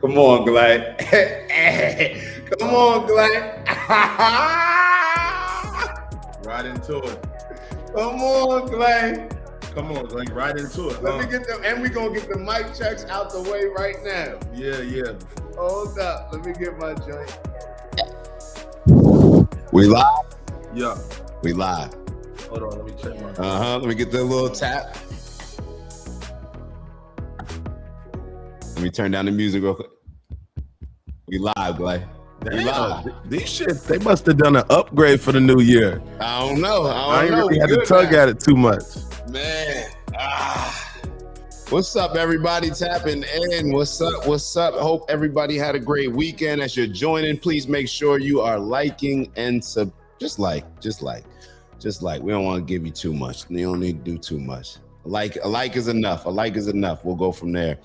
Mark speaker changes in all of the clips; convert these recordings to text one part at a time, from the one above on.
Speaker 1: Come on, Glad. Come on, Glad.
Speaker 2: Right into it.
Speaker 1: Come on, Glad.
Speaker 2: Come on, like right into it.
Speaker 1: Let me get them, and we're gonna get the mic checks out the way right now.
Speaker 2: Yeah.
Speaker 1: Hold up. Let me get my joint.
Speaker 3: We live?
Speaker 2: Yeah.
Speaker 3: We live.
Speaker 2: Hold on, let me check my.
Speaker 3: Let me get the little tap. Let me turn down the music real quick. We live, Glay. We live.
Speaker 2: These shit, they must have done an upgrade for the new year.
Speaker 3: I don't know.
Speaker 2: I ain't really had to tug at it too much.
Speaker 3: Man. What's up, everybody? Tapping in. What's up? What's up? Hope everybody had a great weekend. As you're joining, please make sure you are liking and just like. We don't want to give you too much. You don't need to do too much. A like is enough. A like is enough. We'll go from there.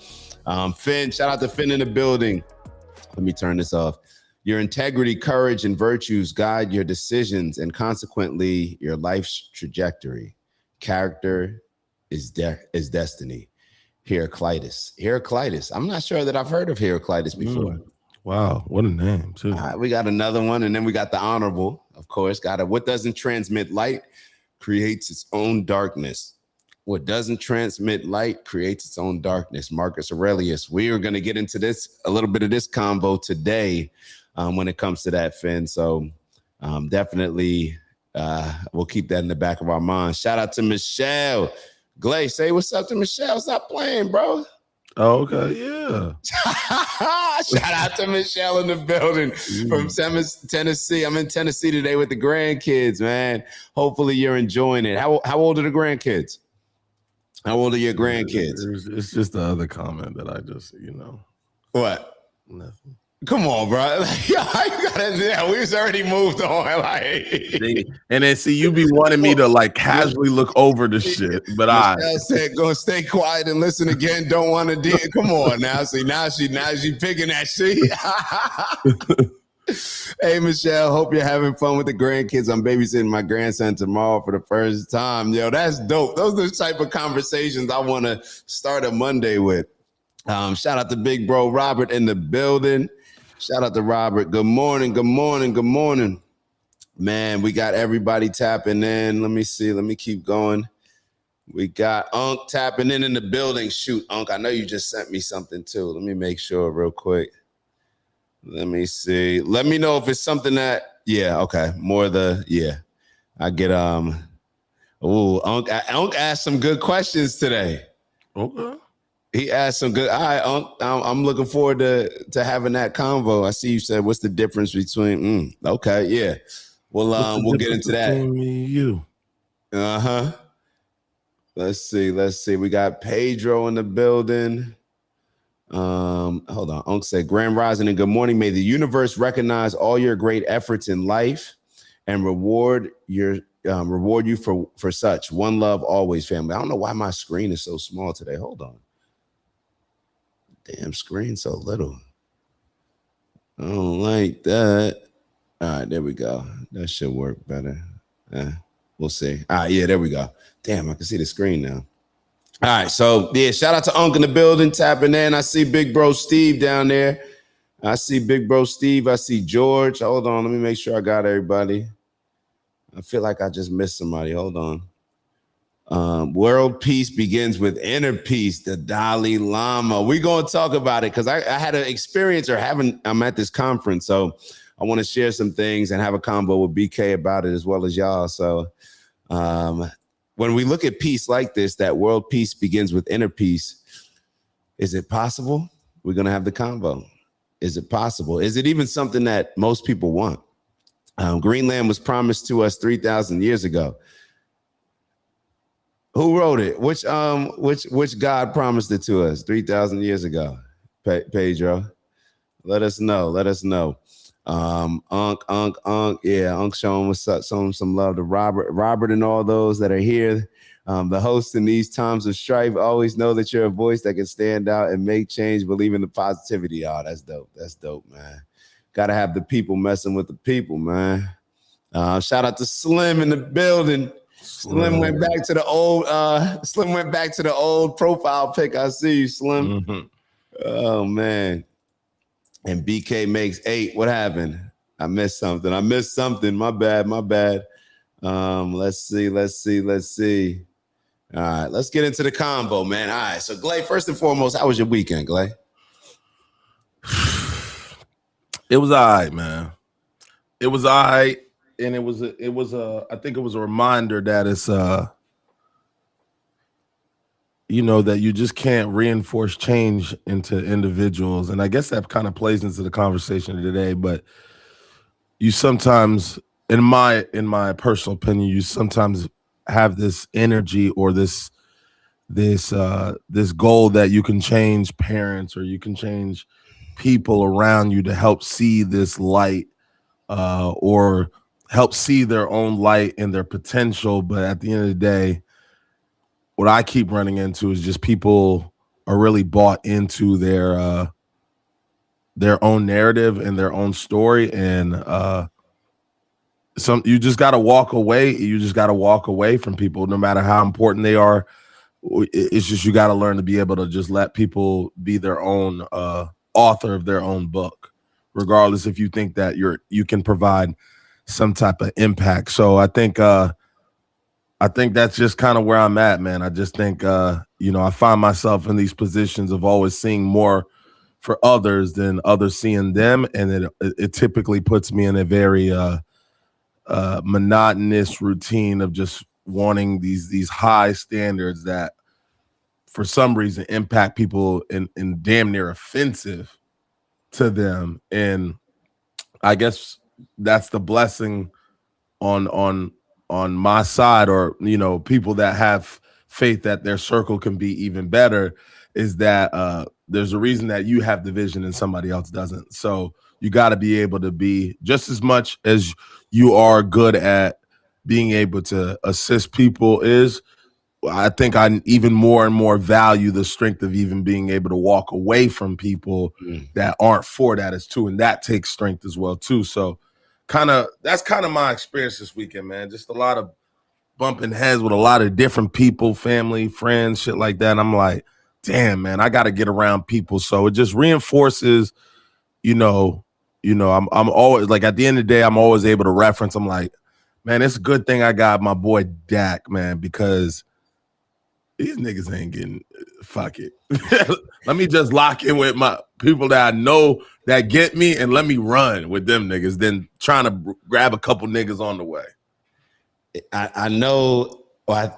Speaker 3: Finn, shout out to Finn in the building. Let me turn this off. Your integrity, courage, and virtues guide your decisions and consequently your life's trajectory. Character is destiny. Heraclitus. I'm not sure that I've heard of Heraclitus before.
Speaker 2: Wow, what a name, too.
Speaker 3: All right, we got another one, and then we got the honorable, of course. What doesn't transmit light creates its own darkness. What doesn't transmit light creates its own darkness. Marcus Aurelius. We are going to get into a little bit of this convo today when it comes to that, Finn. So definitely we'll keep that in the back of our minds. Shout out to Michelle. Glay, say what's up to Michelle. Stop playing, bro.
Speaker 2: Oh, okay, yeah.
Speaker 3: Shout out to Michelle in the building from Tennessee. I'm in Tennessee today with the grandkids, man. Hopefully you're enjoying it. How old are the grandkids? How old are your grandkids?
Speaker 2: It's just the other comment that I just,
Speaker 3: What?
Speaker 2: Nothing.
Speaker 3: Come on, bro. We was already moved on.
Speaker 2: And then see, you be wanting me to casually look over the shit, but I
Speaker 3: said go stay quiet and listen again. Don't want to come on now. See, now she picking that shit. Hey, Michelle, hope you're having fun with the grandkids. I'm babysitting my grandson tomorrow for the first time. Yo, that's dope. Those are the type of conversations I want to start a Monday with. Shout out to big bro Robert in the building. Shout out to Robert. Good morning. Man, we got everybody tapping in. Let me see. Let me keep going. We got Unc tapping in the building. Shoot, Unc, I know you just sent me something too. Let me make sure real quick. Let me see. Let me know if it's something that, okay. I get, Unc asked some good questions today.
Speaker 2: Okay.
Speaker 3: He asked some good, all right, Unc, I'm looking forward to having that convo. I see you said, what's the difference between, okay, yeah. Well, we'll get into that.
Speaker 2: Me and you.
Speaker 3: Uh-huh. Let's see. We got Pedro in the building. Hold on. Unc said, Grand Rising and good morning. May the universe recognize all your great efforts in life and reward you for such. One love always, family. I don't know why my screen is so small today. Hold on. Damn screen so little. I don't like that. All right, there we go. That should work better. We'll see. All right, yeah, there we go. Damn, I can see the screen now. All right, so shout out to Unc in the building, tapping in. I see big bro Steve down there. I see George. Hold on, let me make sure I got everybody. I feel like I just missed somebody. Hold on. World peace begins with inner peace, the Dalai Lama. We're going to talk about it because I had an experience I'm at this conference, so I want to share some things and have a convo with BK about it as well as y'all. So when we look at peace like this, that world peace begins with inner peace, is it possible? We're going to have the convo. Is it possible? Is it even something that most people want? Greenland was promised to us 3,000 years ago. Who wrote it? Which God promised it to us 3,000 years ago? Pedro, let us know. Unc. Yeah, Unc showing some love to Robert and all those that are here. The host in these times of strife, always know that you're a voice that can stand out and make change, believe in the positivity. Oh, that's dope, man. Got to have the people messing with the people, man. Shout out to Slim in the building. Slim went back to the old profile pic. I see you, Slim.
Speaker 2: Mm-hmm.
Speaker 3: Oh man. And BK makes 8. What happened? I missed something. My bad. Let's see. All right, let's get into the combo, man. All right, so Glay, first and foremost, how was your weekend, Glay?
Speaker 2: It was all right, man. It was all right, and it was I think it was a reminder that it's that you just can't reinforce change into individuals. And I guess that kind of plays into the conversation today, but you sometimes, in my personal opinion, you sometimes have this energy or this goal that you can change parents or you can change people around you to help see this light or help see their own light and their potential. But at the end of the day, what I keep running into is just people are really bought into their own narrative and their own story, and you just got to walk away. You just got to walk away from people, no matter how important they are. It's just you got to learn to be able to just let people be their own author of their own book, regardless if you think that you can provide some type of impact. So I think that's just kind of where I'm at, man. I just think, I find myself in these positions of always seeing more for others than others seeing them. And it typically puts me in a very monotonous routine of just wanting these high standards that for some reason impact people in damn near offensive to them. And I guess that's the blessing on my side, or people that have faith that their circle can be even better, is that there's a reason that you have the vision and somebody else doesn't. So you got to be able to be just as much as you are good at being able to assist people. I think I even more and more value the strength of even being able to walk away from people that aren't for that as too, and that takes strength as well too. So that's kind of my experience this weekend, man. Just a lot of bumping heads with a lot of different people, family, friends, shit like that. And I'm like, damn, man, I got to get around people. So it just reinforces, I'm always like, at the end of the day, I'm always able to reference. I'm like, man, it's a good thing I got my boy Dak, man, because these niggas ain't getting, fuck it. Let me just lock in with my people that I know that get me, and let me run with them niggas than trying to grab a couple niggas on the way.
Speaker 3: I know, I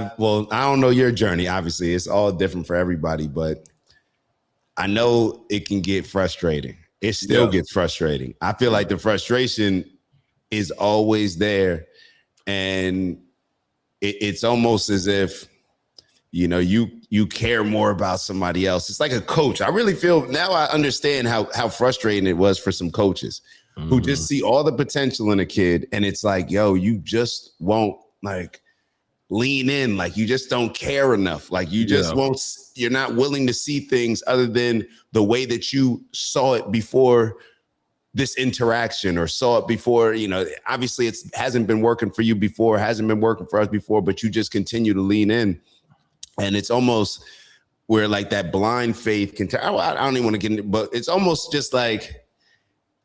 Speaker 3: don't know your journey. Obviously, it's all different for everybody, but I know it can get frustrating. It still gets frustrating. I feel like the frustration is always there, and it's almost as if you care more about somebody else. It's like a coach. I really feel now I understand how frustrating it was for some coaches who just see all the potential in a kid, and it's like, yo, you just won't like lean in, like you just don't care enough, like you just won't. You're not willing to see things other than the way that you saw it before this interaction, or saw it before. Obviously it hasn't been working for you before, hasn't been working for us before, but you just continue to lean in. And it's almost where like that blind faith can I don't even want to get into it, but it's almost just like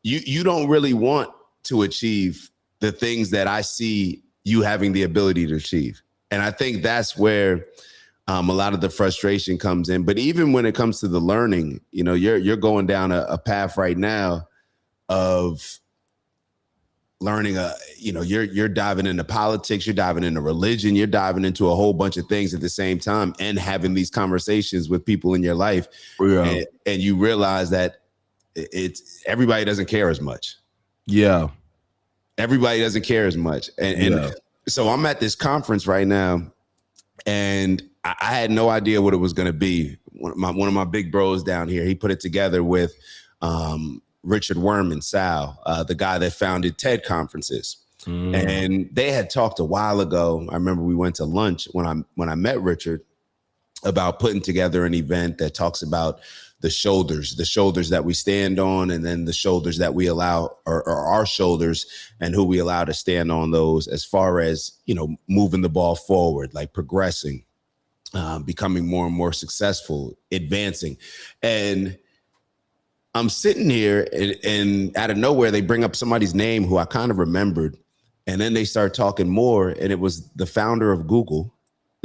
Speaker 3: you don't really want to achieve the things that I see you having the ability to achieve. And I think that's where a lot of the frustration comes in. But even when it comes to the learning, you're going down a path right now of learning, you're diving into politics, you're diving into religion, you're diving into a whole bunch of things at the same time, and having these conversations with people in your life. And you realize that everybody doesn't care as much. Yeah. Everybody doesn't care as much. And so I'm at this conference right now, and I had no idea what it was going to be. One of my big bros down here, he put it together with Richard Wurman, Sal, the guy that founded TED conferences. And they had talked a while ago. I remember we went to lunch when I met Richard about putting together an event that talks about the shoulders that we stand on, and then the shoulders that we allow, or our shoulders, and who we allow to stand on those, as far as, moving the ball forward, like progressing, becoming more and more successful, advancing. And I'm sitting here and out of nowhere, they bring up somebody's name who I kind of remembered. And then they start talking more. And it was the founder of Google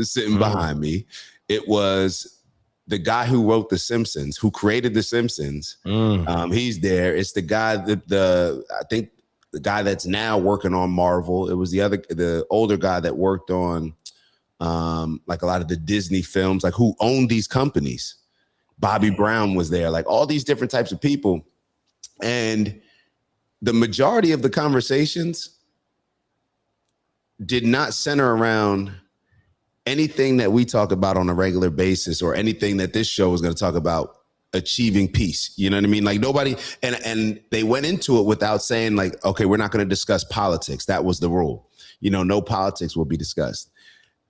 Speaker 3: sitting behind me. It was the guy who wrote The Simpsons, who created The Simpsons. He's there. It's the guy that I think the guy that's now working on Marvel. It was the older guy that worked on like a lot of the Disney films, like who owned these companies. Bobby Brown was there, like all these different types of people. And the majority of the conversations did not center around anything that we talk about on a regular basis or anything that this show is going to talk about achieving peace. You know what I mean? Like nobody, and they went into it without saying like, okay, we're not going to discuss politics. That was the rule. You know, no politics will be discussed.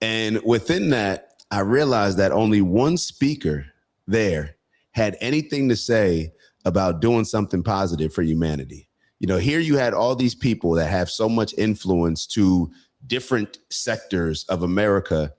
Speaker 3: And within that, I realized that only one speaker there had anything to say about doing something positive for humanity. You know, here you had all these people that have so much influence to different sectors of America.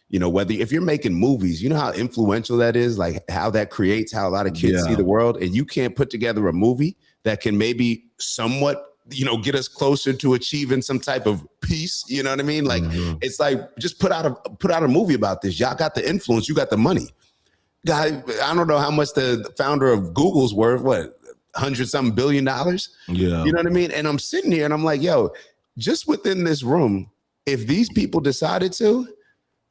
Speaker 3: You know, whether if you're making movies, you know how influential that is, like how that creates how a lot of kids see the world. And you can't put together a movie that can maybe somewhat, you know, get us closer to achieving some type of peace. You know what I mean? Like it's like just put out a movie about this. Y'all got the influence, you got the money. Guy, I don't know how much the founder of Google's worth, what, $100-something billion? Yeah. You know what I mean? And I'm sitting here and I'm like, yo, just within this room, if these people decided to,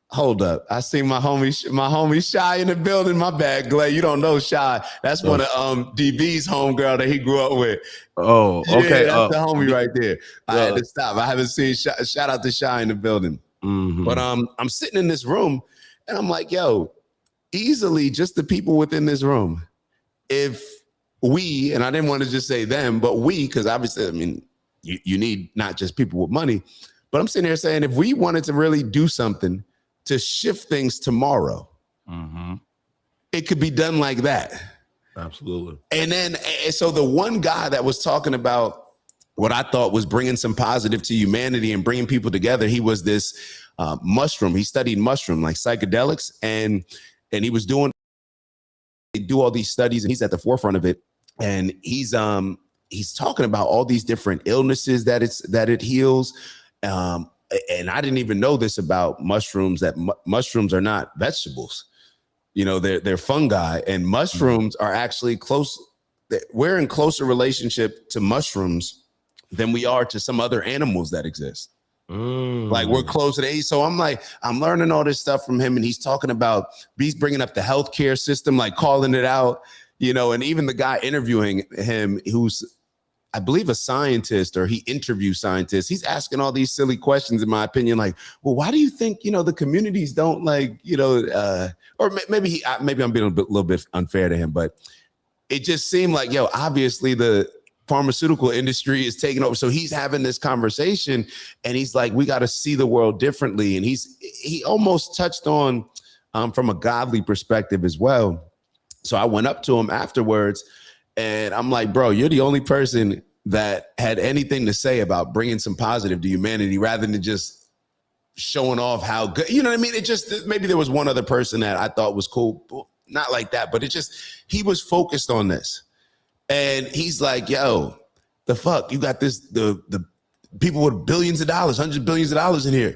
Speaker 3: hold up. I see my homie Shy in the building. My bad, Glay. You don't know Shy. That's one of DB's homegirl that he grew up with.
Speaker 2: Oh, okay.
Speaker 3: Yeah, that's the homie right there. I had to stop. I haven't seen shout out to Shy in the building. But I'm sitting in this room and I'm like, yo, easily just the people within this room, if we, and I didn't want to just say them, but we, because obviously, I mean, you need not just people with money, but I'm sitting here saying if we wanted to really do something to shift things tomorrow, it could be done like that.
Speaker 2: Absolutely.
Speaker 3: And then, so the one guy that was talking about what I thought was bringing some positive to humanity and bringing people together, he was this mushroom. He studied mushroom, like psychedelics, and he was doing, they do all these studies and he's at the forefront of it. And he's talking about all these different illnesses that it heals. And I didn't even know this about mushrooms, that mushrooms are not vegetables. You know, they're fungi, and mushrooms are actually close. We're in closer relationship to mushrooms than we are to some other animals that exist. Like we're close to the. So I'm learning all this stuff from him, and he's talking about, he's bringing up the healthcare system, like calling it out, you know, and even the guy interviewing him, who's, I believe, a scientist, or he interviews scientists. He's asking all these silly questions, in my opinion, like, well, why do you think, you know, the communities don't like, you know, or maybe I'm being a little bit unfair to him, but it just seemed like, yo, obviously the pharmaceutical industry is taking over. So he's having this conversation and he's like, we got to see the world differently. And he almost touched on from a godly perspective as well. So I went up to him afterwards and I'm like, bro, you're the only person that had anything to say about bringing some positive to humanity rather than just showing off how good, you know what I mean? It just, maybe there was one other person that I thought was cool. Not like that, but he was focused on this. And he's like, yo, the fuck, you got this, the people with billions of dollars, hundreds of billions of dollars in here.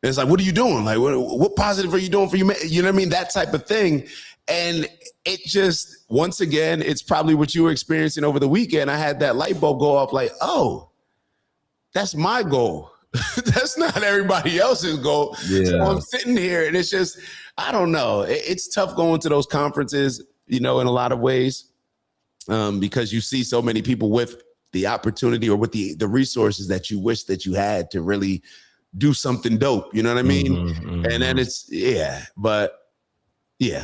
Speaker 3: And it's like, what are you doing? Like, what positive are you doing for humanity? You know what I mean? That type of thing. And it just, once again, it's probably what you were experiencing over the weekend. I had that light bulb go off like, oh, that's my goal. That's not everybody else's goal. Yeah. So I'm sitting here and it's just, I don't know. It's tough going to those conferences, you know, in a lot of ways. Because you see so many people with the opportunity or with the resources that you wish that you had to really do something dope. You know what I mean? And then it's, but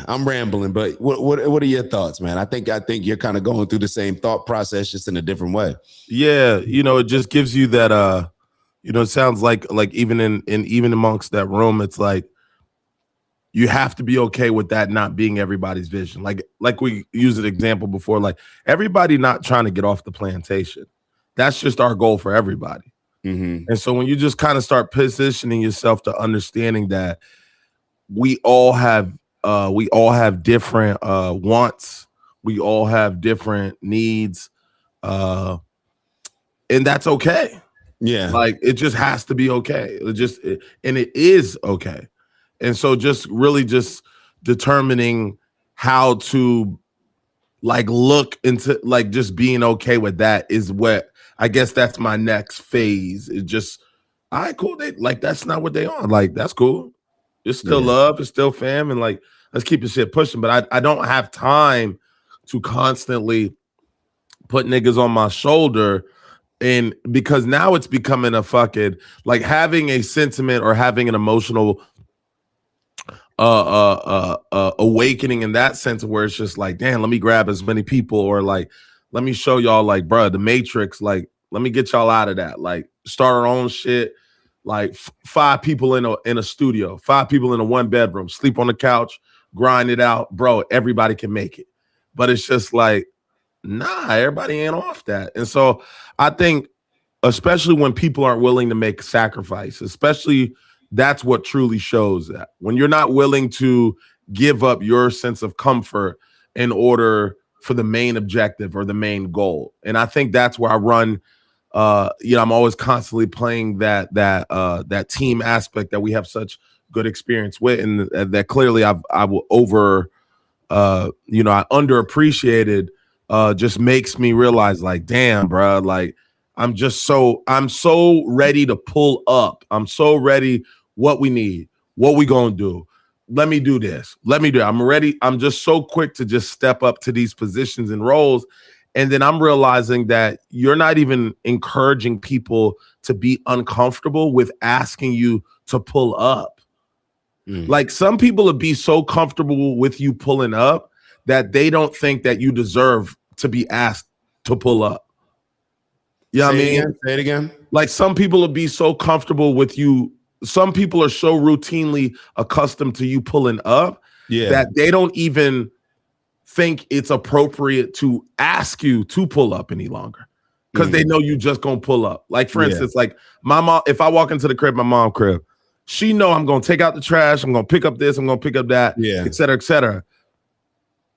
Speaker 3: I'm rambling, but what are your thoughts, man? I think you're kind of going through the same thought process, just in a different way.
Speaker 2: Yeah. You know, it just gives you that, you know, it sounds like even even amongst that room, it's like, you have to be okay with that not being everybody's vision. Like we used an example before, like everybody not trying to get off the plantation. That's just our goal for everybody. And so when you just kind of start positioning yourself to understanding that we all have different wants, We all have different needs. And that's okay.
Speaker 3: Yeah.
Speaker 2: Like it just has to be okay. And it is okay. And so just really just determining how to like look into like just being okay with that is what I guess that's my next phase. It's just all right, cool. They like that's not what they on. Like that's cool. It's still love, it's still fam, and like let's keep the shit pushing. But I don't have time to constantly put niggas on my shoulder. And because now it's becoming a fucking like having a sentiment or having an emotional awakening in that sense where it's just like, damn, let me grab as many people or like let me show y'all like, bruh, the Matrix, like let me get y'all out of that. Like start our own shit. Like 5 people in a studio, 5 people in a 1 bedroom, sleep on the couch, grind it out, bro. Everybody can make it. But it's just like, nah, everybody ain't off that. And so I think, especially when people aren't willing to make sacrifice, especially that's what truly shows that when you're not willing to give up your sense of comfort in order for the main objective or the main goal. And I think that's where I run. I'm always constantly playing that team aspect that we have such good experience with, and that clearly I will I underappreciated. Just makes me realize like, damn, bro, like I'm so ready to pull up. I'm so ready. What we need, what we gonna do. Let me do this. Let me do it. I'm ready. I'm just so quick to just step up to these positions and roles. And then I'm realizing that you're not even encouraging people to be uncomfortable with asking you to pull up. Like some people would be so comfortable with you pulling up that they don't think that you deserve to be asked to pull up. You know what I mean?
Speaker 3: Say it again.
Speaker 2: Like some people would be so comfortable with you. Some people are so routinely accustomed to you pulling up that they don't even think it's appropriate to ask you to pull up any longer because they know you just gonna pull up. Like for instance, like my mom, if I walk into the crib, my mom crib, she know I'm gonna take out the trash, I'm gonna pick up this, I'm gonna pick up that, et cetera, et cetera.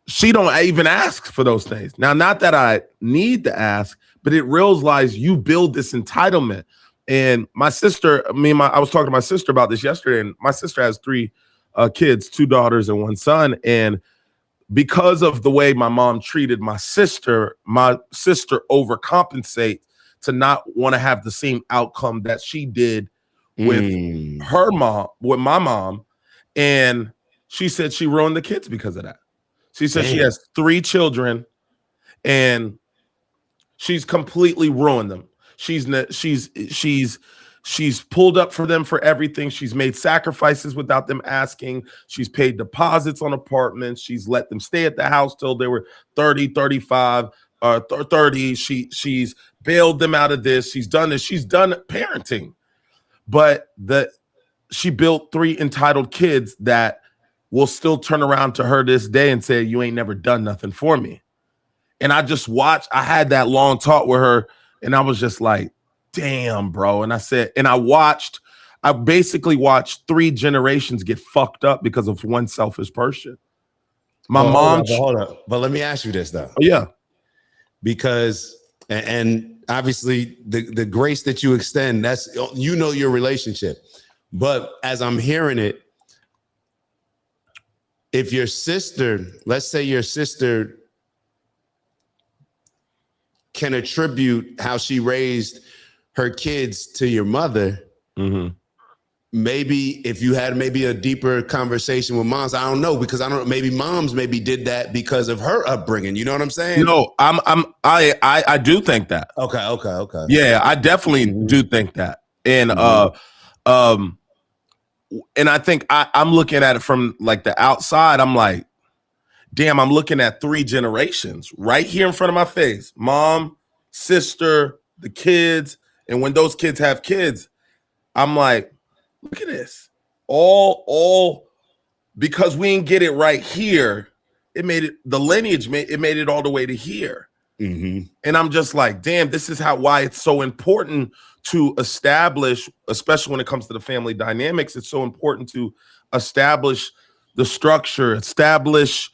Speaker 2: She don't even ask for those things. Now, not that I need to ask, but it realizes you build this entitlement. And my sister, I was talking to my sister about this yesterday, and my sister has 3 kids, 2 daughters and 1 son. And because of the way my mom treated my sister overcompensates to not want to have the same outcome that she did with her mom, with my mom. And she said she ruined the kids because of that. She said she has 3 children and she's completely ruined them. She's pulled up for them for everything. She's made sacrifices without them asking. She's paid deposits on apartments. She's let them stay at the house till they were 30, 35, 30. She's bailed them out of this. She's done this. She's done parenting. But she built 3 entitled kids that will still turn around to her this day and say, you ain't never done nothing for me. And I just watched, I had that long talk with her, and I was just like, damn, bro. And I said, and I basically watched 3 generations get fucked up because of one selfish person. My mom.
Speaker 3: Hold up. But let me ask you this, though.
Speaker 2: Yeah.
Speaker 3: Because, and obviously the grace that you extend, that's, your relationship. But as I'm hearing it, if your sister, let's say your sister can attribute how she raised her kids to your mother, maybe if you had maybe a deeper conversation with moms, I don't know, because I don't know, maybe moms maybe did that because of her upbringing. You know what I'm saying?
Speaker 2: No, I do think that.
Speaker 3: Okay.
Speaker 2: Yeah, I definitely do think that. And and I think I'm looking at it from like the outside. I'm like, damn, I'm looking at 3 generations right here in front of my face. Mom, sister, the kids. And when those kids have kids, I'm like, look at this. All because we didn't get it right here. It made it, the lineage made it all the way to here. And I'm just like, damn, this is why it's so important to establish, especially when it comes to the family dynamics, it's so important to establish the structure, establish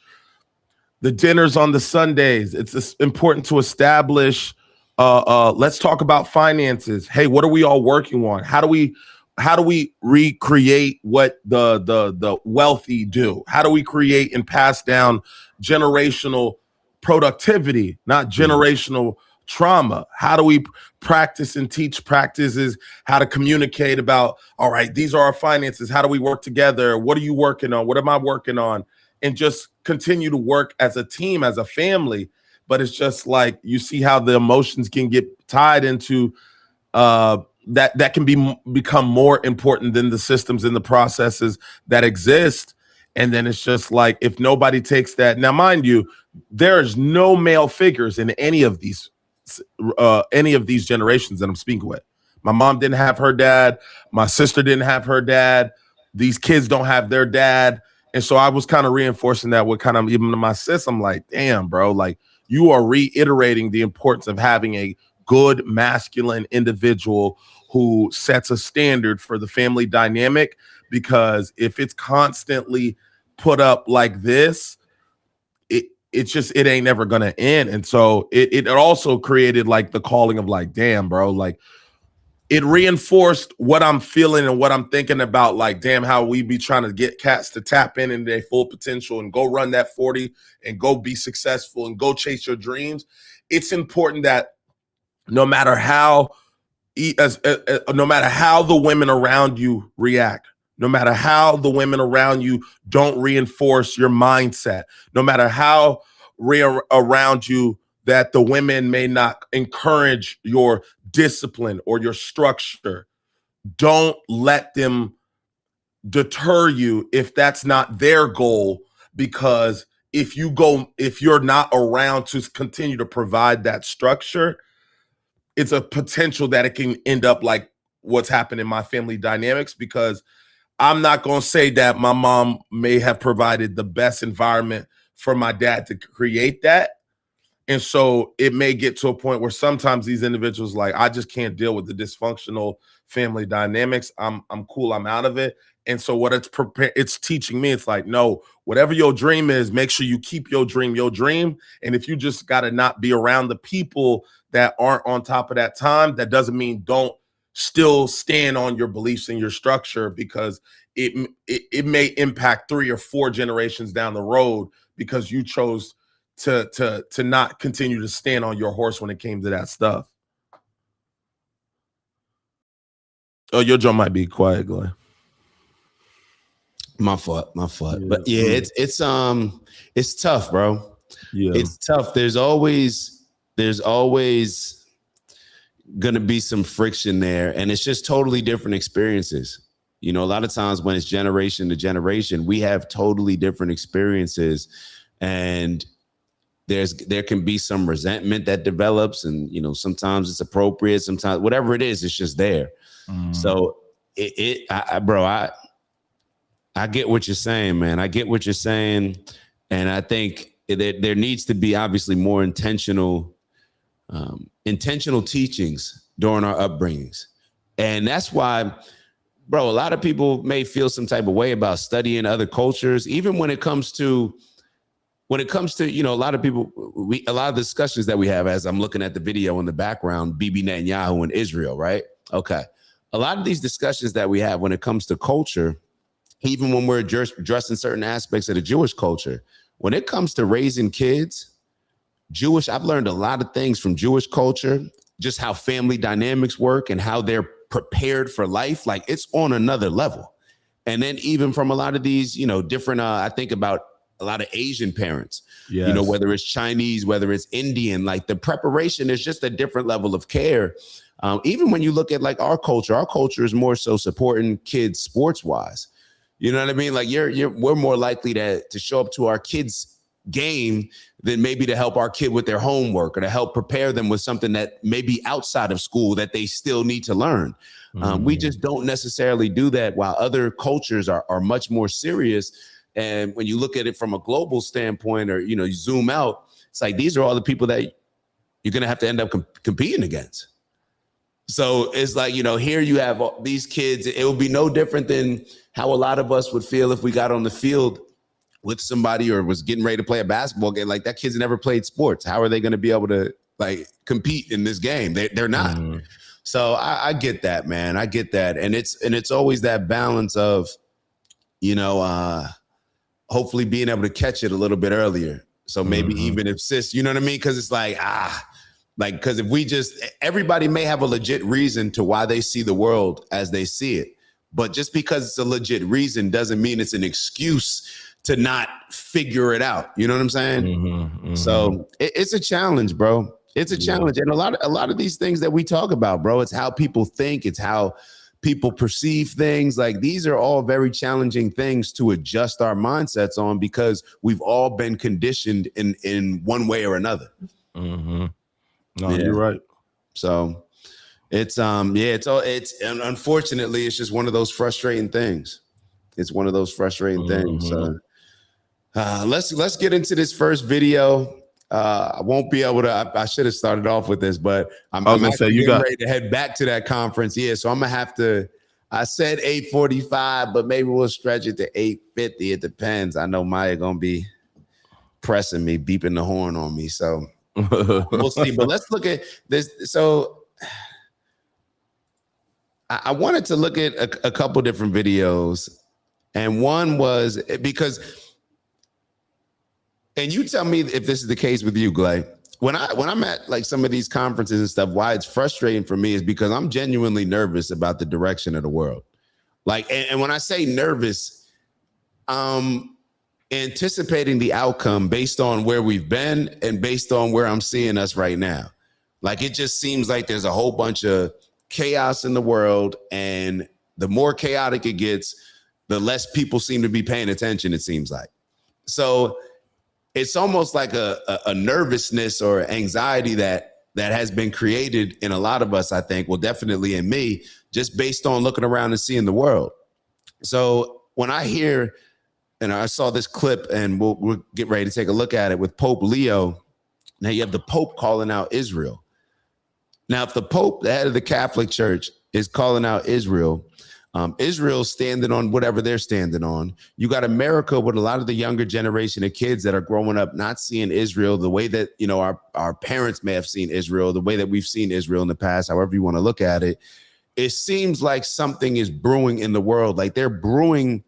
Speaker 2: the dinners on the Sundays. It's important to establish. Let's talk about finances. Hey, what are we all working on? How do we recreate what the wealthy do? How do we create and pass down generational productivity, not generational trauma? How do we practice and teach practices, how to communicate about, all right, these are our finances. How do we work together? What are you working on? What am I working on? And just continue to work as a team, as a family. But it's just like, you see how the emotions can get tied into that can become more important than the systems and the processes that exist. And then it's just like, if nobody takes that, now mind you, there's no male figures in any of these generations that I'm speaking with. My mom didn't have her dad. My sister didn't have her dad. These kids don't have their dad. And so I was kind of reinforcing that with kind of even my sis. I'm like, damn, bro, like you are reiterating the importance of having a good masculine individual who sets a standard for the family dynamic, because if it's constantly put up like this, it ain't never gonna end. And so it also created like the calling of like, damn, bro, like it reinforced what I'm feeling and what I'm thinking about, like, damn, how we be trying to get cats to tap in their full potential and go run that 40 and go be successful and go chase your dreams. It's important that no matter how no matter how the women around you react, no matter how the women around you don't reinforce your mindset, no matter how around you that the women may not encourage your discipline or your structure, don't let them deter you if that's not their goal. Because if you're not around to continue to provide that structure, it's a potential that it can end up like what's happened in my family dynamics. Because I'm not going to say that my mom may have provided the best environment for my dad to create that. And so it may get to a point where sometimes these individuals like, I just can't deal with the dysfunctional family dynamics. I'm cool. I'm out of it. And so what it's teaching me, it's like, no, whatever your dream is, make sure you keep your dream. And if you just got to not be around the people that aren't on top of that time, that doesn't mean don't still stand on your beliefs and your structure, because it may impact 3 or 4 generations down the road because you chose to not continue to stand on your horse when it came to that stuff. Oh, your jaw might be quiet, Glenn.
Speaker 3: My fault. Yeah. But yeah, it's tough, bro. Yeah, it's tough. There's always gonna be some friction there, and it's just totally different experiences. You know, a lot of times when it's generation to generation, we have totally different experiences, and there can be some resentment that develops, and you know, sometimes it's appropriate, sometimes whatever it is, it's just there. So I get what you're saying, man. I get what you're saying, and I think there needs to be obviously more intentional teachings during our upbringings. And that's why, bro, a lot of people may feel some type of way about studying other cultures, even when it comes to, you know, a lot of the discussions that we have, as I'm looking at the video in the background, Bibi Netanyahu and Israel, right? Okay. A lot of these discussions that we have when it comes to culture, even when we're addressing certain aspects of the Jewish culture, when it comes to raising kids, I've learned a lot of things from Jewish culture, just how family dynamics work and how they're prepared for life. Like, it's on another level. And then even from a lot of these, you know, different, I think about a lot of Asian parents, you know, whether it's Chinese, whether it's Indian, like the preparation is just a different level of care. Even when you look at like our culture is more so supporting kids sports wise. You know what I mean? Like we're more likely to show up to our kids' game than maybe to help our kid with their homework or to help prepare them with something that may be outside of school that they still need to learn. We just don't necessarily do that, while other cultures are much more serious. And when you look at it from a global standpoint, or, you know, you zoom out, it's like, these are all the people that you're going to have to end up competing against. So it's like, you know, here you have these kids. It would be no different than how a lot of us would feel if we got on the field with somebody or was getting ready to play a basketball game, like that kid's never played sports. How are they going to be able to like compete in this game? They're not.
Speaker 2: Mm-hmm.
Speaker 3: So I get that, man. I get that. And it's always that balance of, you know, hopefully being able to catch it a little bit earlier. So maybe even if sis, you know what I mean? Cause it's like, because if we just, everybody may have a legit reason to why they see the world as they see it. But just because it's a legit reason doesn't mean it's an excuse to not figure it out. You know what I'm saying? So it's a challenge, bro. It's a challenge. And a lot of these things that we talk about, bro, it's how people think. It's how people perceive things. Like these are all very challenging things to adjust our mindsets on because we've all been conditioned in one way or another.
Speaker 2: No, you're right.
Speaker 3: So it's unfortunately, it's just one of those frustrating things. It's one of those frustrating things. So let's get into this first video. I won't be able to. I should have started off with this, but I'm actually getting ready to head back to that conference. Yeah, so I'm gonna have to. I said 8:45, but maybe we'll stretch it to 8:50. It depends. I know Maya gonna be pressing me, beeping the horn on me. So we'll see. But let's look at this. So I wanted to look at a couple different videos, and one was because. And you tell me if this is the case with you, Glay. When I'm at like some of these conferences and stuff, why it's frustrating for me is because I'm genuinely nervous about the direction of the world. Like, and when I say nervous, anticipating the outcome based on where we've been and based on where I'm seeing us right now. Like, it just seems like there's a whole bunch of chaos in the world, and the more chaotic it gets, the less people seem to be paying attention, it seems like. So it's almost like a nervousness or anxiety that has been created in a lot of us, I think, well, definitely in me, just based on looking around and seeing the world. So when I hear, and I saw this clip, and we'll get ready to take a look at it with Pope Leo. Now you have the Pope calling out Israel. Now, if the Pope, the head of the Catholic Church, is calling out Israel, Israel standing on whatever they're standing on. You got America with a lot of the younger generation of kids that are growing up not seeing Israel the way that, you know, our parents may have seen Israel, the way that we've seen Israel in the past, however you want to look at it. It seems like something is brewing in the world. Like they're brewing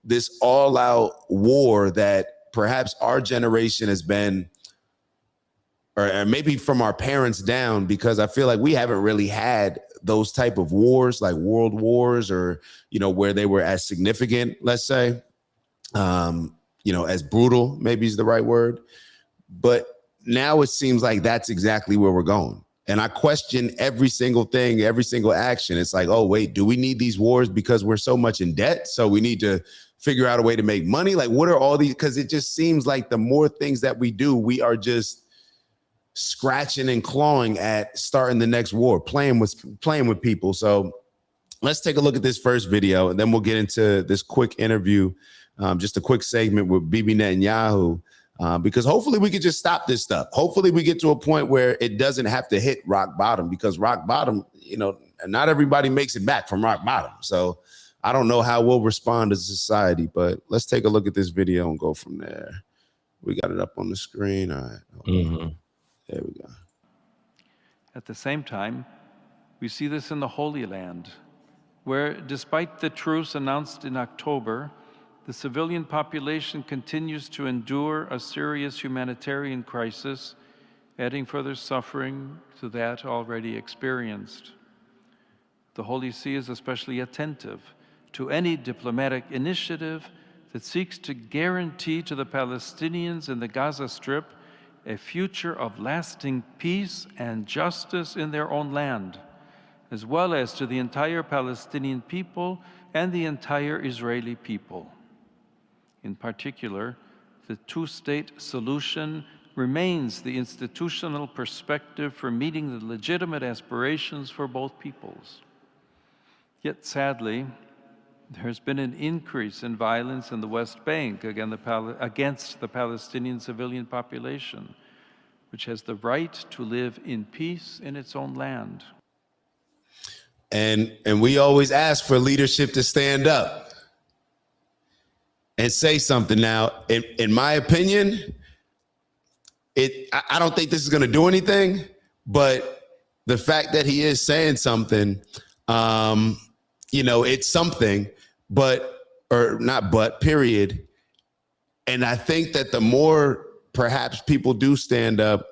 Speaker 3: this all-out war that perhaps our generation has been, or maybe from our parents down, because I feel like we haven't really had those type of wars, like world wars, or, you know, where they were as significant, let's say, you know, as brutal, maybe is the right word. But now it seems like that's exactly where we're going. And I question every single thing, every single action. It's like, oh, wait, do we need these wars because we're so much in debt? So we need to figure out a way to make money? Like, what are all these? Because it just seems like the more things that we do, we are just scratching and clawing at starting the next war, playing with people. So let's take a look at this first video, and then we'll get into this quick interview, just a quick segment with Bibi Netanyahu, because hopefully we could just stop this stuff. Hopefully we get to a point where it doesn't have to hit rock bottom, because rock bottom, you know, not everybody makes it back from rock bottom. So I don't know how we'll respond as a society, but let's take a look at this video and go from there. We got it up on the screen. All right. There we go.
Speaker 4: At the same time, we see this in the Holy Land, where despite the truce announced in October, the civilian population continues to endure a serious humanitarian crisis, adding further suffering to that already experienced. The Holy See is especially attentive to any diplomatic initiative that seeks to guarantee to the Palestinians in the Gaza Strip a future of lasting peace and justice in their own land, as well as to the entire Palestinian people and the entire Israeli people. In particular, the two-state solution remains the institutional perspective for meeting the legitimate aspirations for both peoples. Yet sadly, there has been an increase in violence in the West Bank against the Palestinian civilian population, which has the right to live in peace in its own land.
Speaker 3: And we always ask for leadership to stand up. and say something. Now, in my opinion, I don't think this is going to do anything, but the fact that he is saying something, it's something, period. And I think that the more perhaps people do stand up,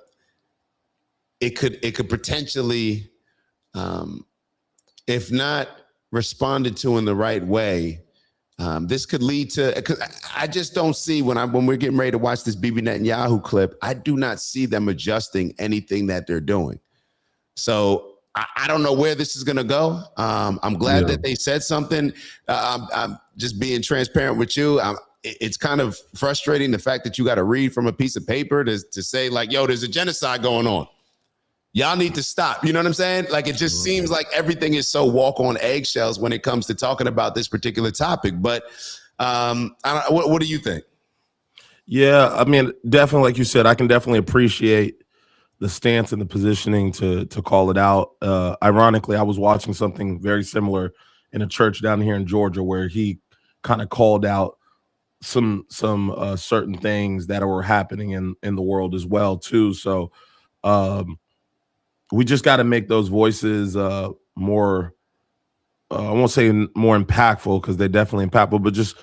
Speaker 3: it could potentially, if not responded to in the right way, this could lead to, because I just don't see when we're getting ready to watch this Bibi Netanyahu clip, I do not see them adjusting anything that they're doing. So I don't know where this is going to go. I'm glad that they said something. I'm just being transparent with you. It's kind of frustrating the fact that you got to read from a piece of paper to say like, yo, there's a genocide going on. Y'all need to stop. You know what I'm saying? Like, it just seems like everything is so walk on eggshells when it comes to talking about this particular topic. But what do you think?
Speaker 2: Yeah, I mean, definitely, like you said, I can definitely appreciate the stance and the positioning to call it out. Ironically, I was watching something very similar in a church down here in Georgia where he kind of called out some certain things that were happening in the world as well too. So we just got to make those voices more, I won't say more impactful because they're definitely impactful, but just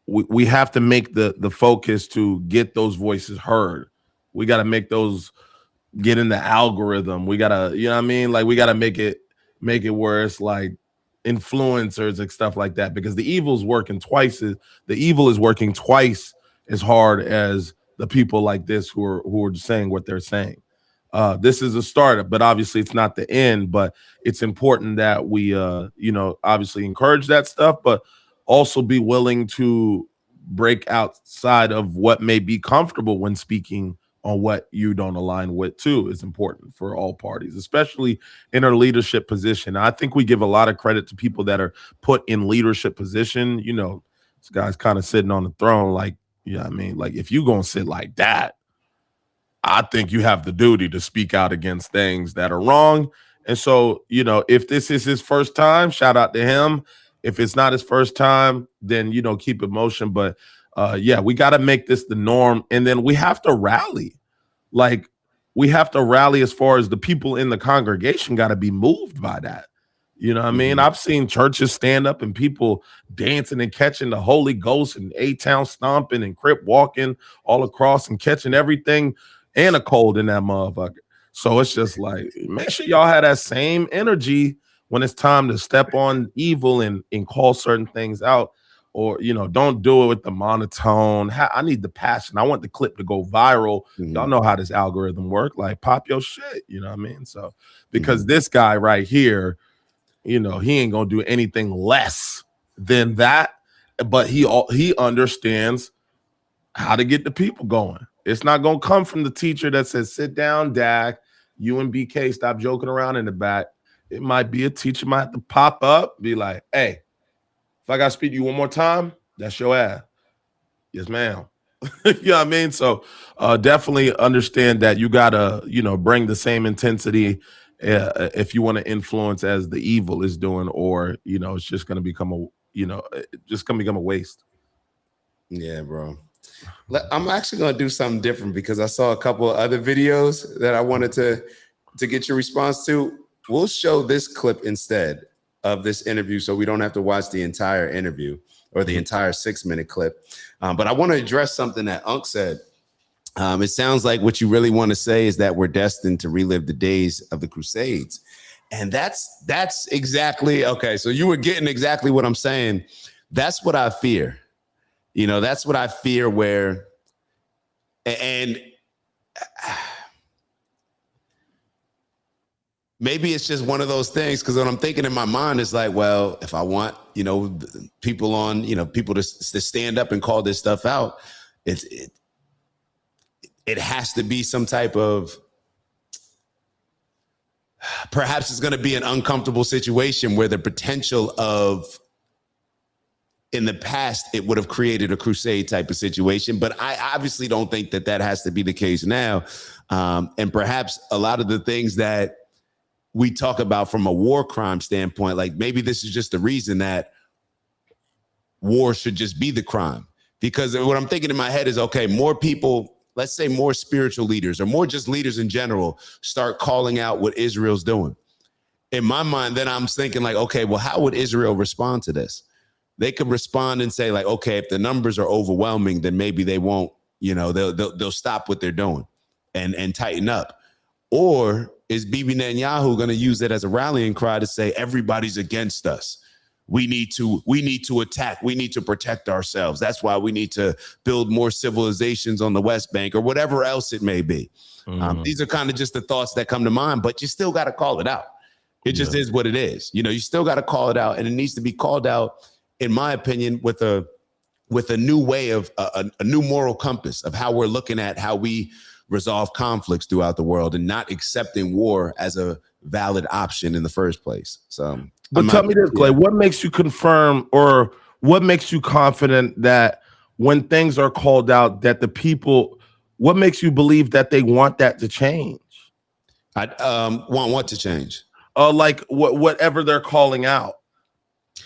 Speaker 2: we have to make the focus to get those voices heard. We got to make those get in the algorithm. We got to, you know what I mean? Like, we got to make it where it's like influencers and stuff like that, because the evil is working twice as hard as the people like this who are saying what they're saying. This is a startup, but obviously it's not the end. But it's important that we, obviously encourage that stuff, but also be willing to break outside of what may be comfortable when speaking on what you don't align with too. Is important for all parties, especially in a leadership position. I think we give a lot of credit to people that are put in leadership position. You know, this guy's kind of sitting on the throne. Like, I mean, like, if you gonna sit like that, I think you have the duty to speak out against things that are wrong. And so, if this is his first time, shout out to him. If it's not his first time, then, keep it motion. But we got to make this the norm. And then we have to rally. Like, we have to rally as far as the people in the congregation got to be moved by that. You know what I mean? I've seen churches stand up and people dancing and catching the Holy Ghost and A-Town stomping and Crip walking all across and catching everything and a cold in that motherfucker. So it's just like, make sure y'all have that same energy when it's time to step on evil and call certain things out. Or, don't do it with the monotone. I need the passion. I want the clip to go viral. Y'all know how this algorithm work. Like, pop your shit. You know what I mean? So, because this guy right here, he ain't gonna do anything less than that. But he understands how to get the people going. It's not gonna come from the teacher that says, "Sit down, Dak. You and BK, stop joking around in the back." It might be a teacher might have to pop up, be like, "Hey, if I got to speak to you one more time, that's your ass." Yes, ma'am. You know what I mean? So definitely understand that you got to, bring the same intensity if you want to influence as the evil is doing, or, it's just going to become a waste.
Speaker 3: Yeah, bro. I'm actually going to do something different because I saw a couple of other videos that I wanted to get your response to. We'll show this clip instead of this interview, so we don't have to watch the entire interview or the entire 6-minute clip. But I want to address something that Unc said. It sounds like what you really want to say is that we're destined to relive the days of the Crusades. And that's exactly, okay, so you were getting exactly what I'm saying. That's what I fear. That's what I fear and maybe it's just one of those things, because what I'm thinking in my mind is like, well, if I want, people on, people to stand up and call this stuff out, it has to be some type of, perhaps it's going to be an uncomfortable situation where the potential of, in the past, it would have created a crusade type of situation. But I obviously don't think that has to be the case now. And perhaps a lot of the things that we talk about from a war crime standpoint, like maybe this is just the reason that war should just be the crime. Because what I'm thinking in my head is, okay, more people, let's say more spiritual leaders or more just leaders in general start calling out what Israel's doing. In my mind, then I'm thinking like, okay, well, how would Israel respond to this? They could respond and say like, okay, if the numbers are overwhelming, then maybe they won't, they'll stop what they're doing and tighten up. Or is Bibi Netanyahu going to use it as a rallying cry to say everybody's against us? We need to attack. We need to protect ourselves. That's why we need to build more civilizations on the West Bank or whatever else it may be. These are kind of just the thoughts that come to mind, but you still got to call it out. It just is what it is. You still got to call it out, and it needs to be called out, in my opinion, with a new way of a new moral compass of how we're looking at how we resolve conflicts throughout the world and not accepting war as a valid option in the first place. So,
Speaker 2: but tell me this, Clay, what makes you confirm or what makes you confident that when things are called out that the people, what makes you believe that they want that to change?
Speaker 3: I want what to change?
Speaker 2: Like whatever they're calling out.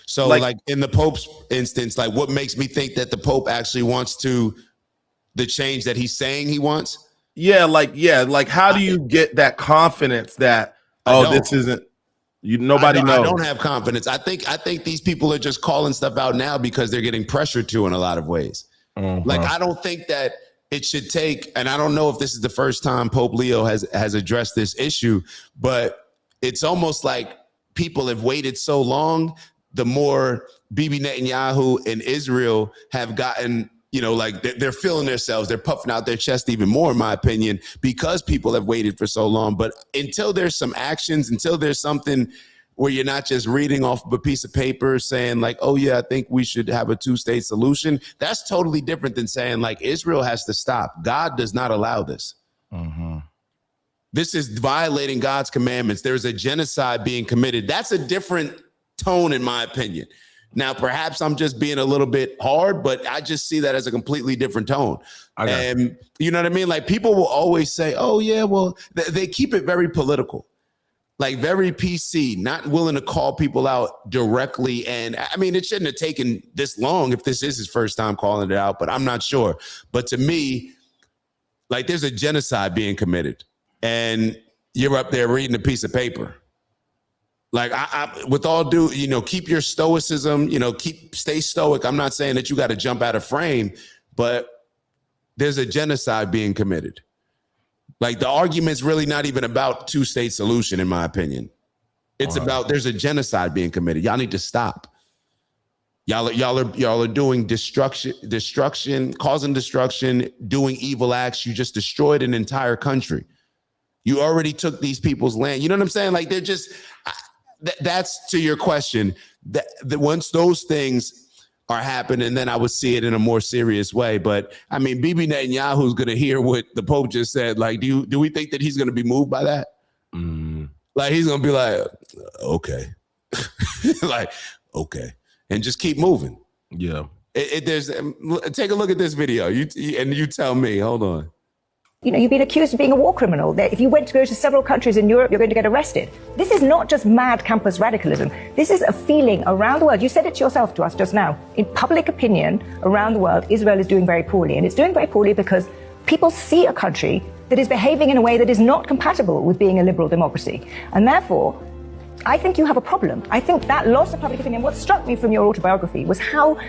Speaker 3: So like in the Pope's instance, like what makes me think that the Pope actually wants the change that he's saying he wants? Like how do you get that confidence that this isn't nobody knows? I don't have confidence. I think these people are just calling stuff out now because they're getting pressured to in a lot of ways. Like I don't think that it should take, and I don't know if this is the first time Pope Leo has addressed this issue, but it's almost like people have waited so long. The more Bibi Netanyahu and Israel have gotten, like they're feeling themselves, they're puffing out their chest even more, in my opinion, because people have waited for so long. But until there's some actions, until there's something where you're not just reading off of a piece of paper saying like, oh yeah, I think we should have a 2-state solution. That's totally different than saying like Israel has to stop. God does not allow this. This is violating God's commandments. There's a genocide being committed. That's a different tone, in my opinion. Now, perhaps I'm just being a little bit hard, but I just see that as a completely different tone. And you know what I mean? Like people will always say, oh yeah, well, they keep it very political, like very PC, not willing to call people out directly. And I mean, it shouldn't have taken this long if this is his first time calling it out, but I'm not sure. But to me, like there's a genocide being committed and you're up there reading a piece of paper. Like I with all due, keep your stoicism, stay stoic. I'm not saying that you got to jump out of frame, but there's a genocide being committed. Like the argument's really not even about 2-state solution, in my opinion. It's about there's a genocide being committed. Y'all need to stop. Y'all are doing destruction, causing destruction, doing evil acts. You just destroyed an entire country. You already took these people's land. You know what I'm saying? Like they're just. That's to your question. That once those things are happening, then I would see it in a more serious way. But I mean, Bibi Netanyahu's going to hear what the Pope just said. Like, do we think that he's going to be moved by that? Like he's going to be like, okay, like okay, and just keep moving.
Speaker 2: Yeah.
Speaker 3: There's take a look at this video. You tell me. Hold on.
Speaker 5: You've been accused of being a war criminal. If you went to go to several countries in Europe, you're going to get arrested. This is not just mad campus radicalism. This is a feeling around the world. You said it yourself to us just now. In public opinion around the world, Israel is doing very poorly. And it's doing very poorly because people see a country that is behaving in a way that is not compatible with being a liberal democracy. And therefore, I think you have a problem. I think that loss of public opinion, what struck me from your autobiography was how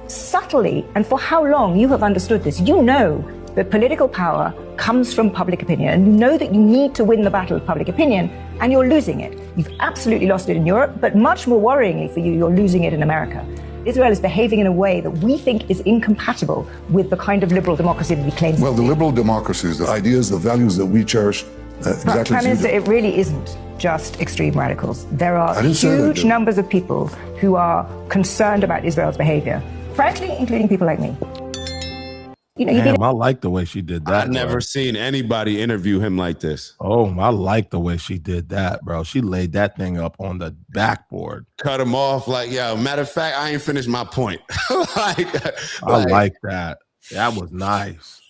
Speaker 5: subtly and for how long you have understood this. You know that political power comes from public opinion, and you know that you need to win the battle of public opinion, and you're losing it. You've absolutely lost it in Europe, but much more worryingly for you, you're losing it in America. Israel is behaving in a way that we think is incompatible with the kind of liberal democracy that we claim.
Speaker 6: Well, the liberal democracies, the ideas, the values that we cherish, exactly.
Speaker 5: Prime Minister, it really isn't just extreme radicals. There are huge numbers of people who are concerned about Israel's behavior, frankly, including people like me.
Speaker 2: Damn, I like the way she did that.
Speaker 3: I've never seen anybody interview him like this.
Speaker 2: Oh, I like the way she did that, bro. She laid that thing up on the backboard.
Speaker 3: Cut him off like, yo, matter of fact, I ain't finished my point.
Speaker 2: I like that. That was nice.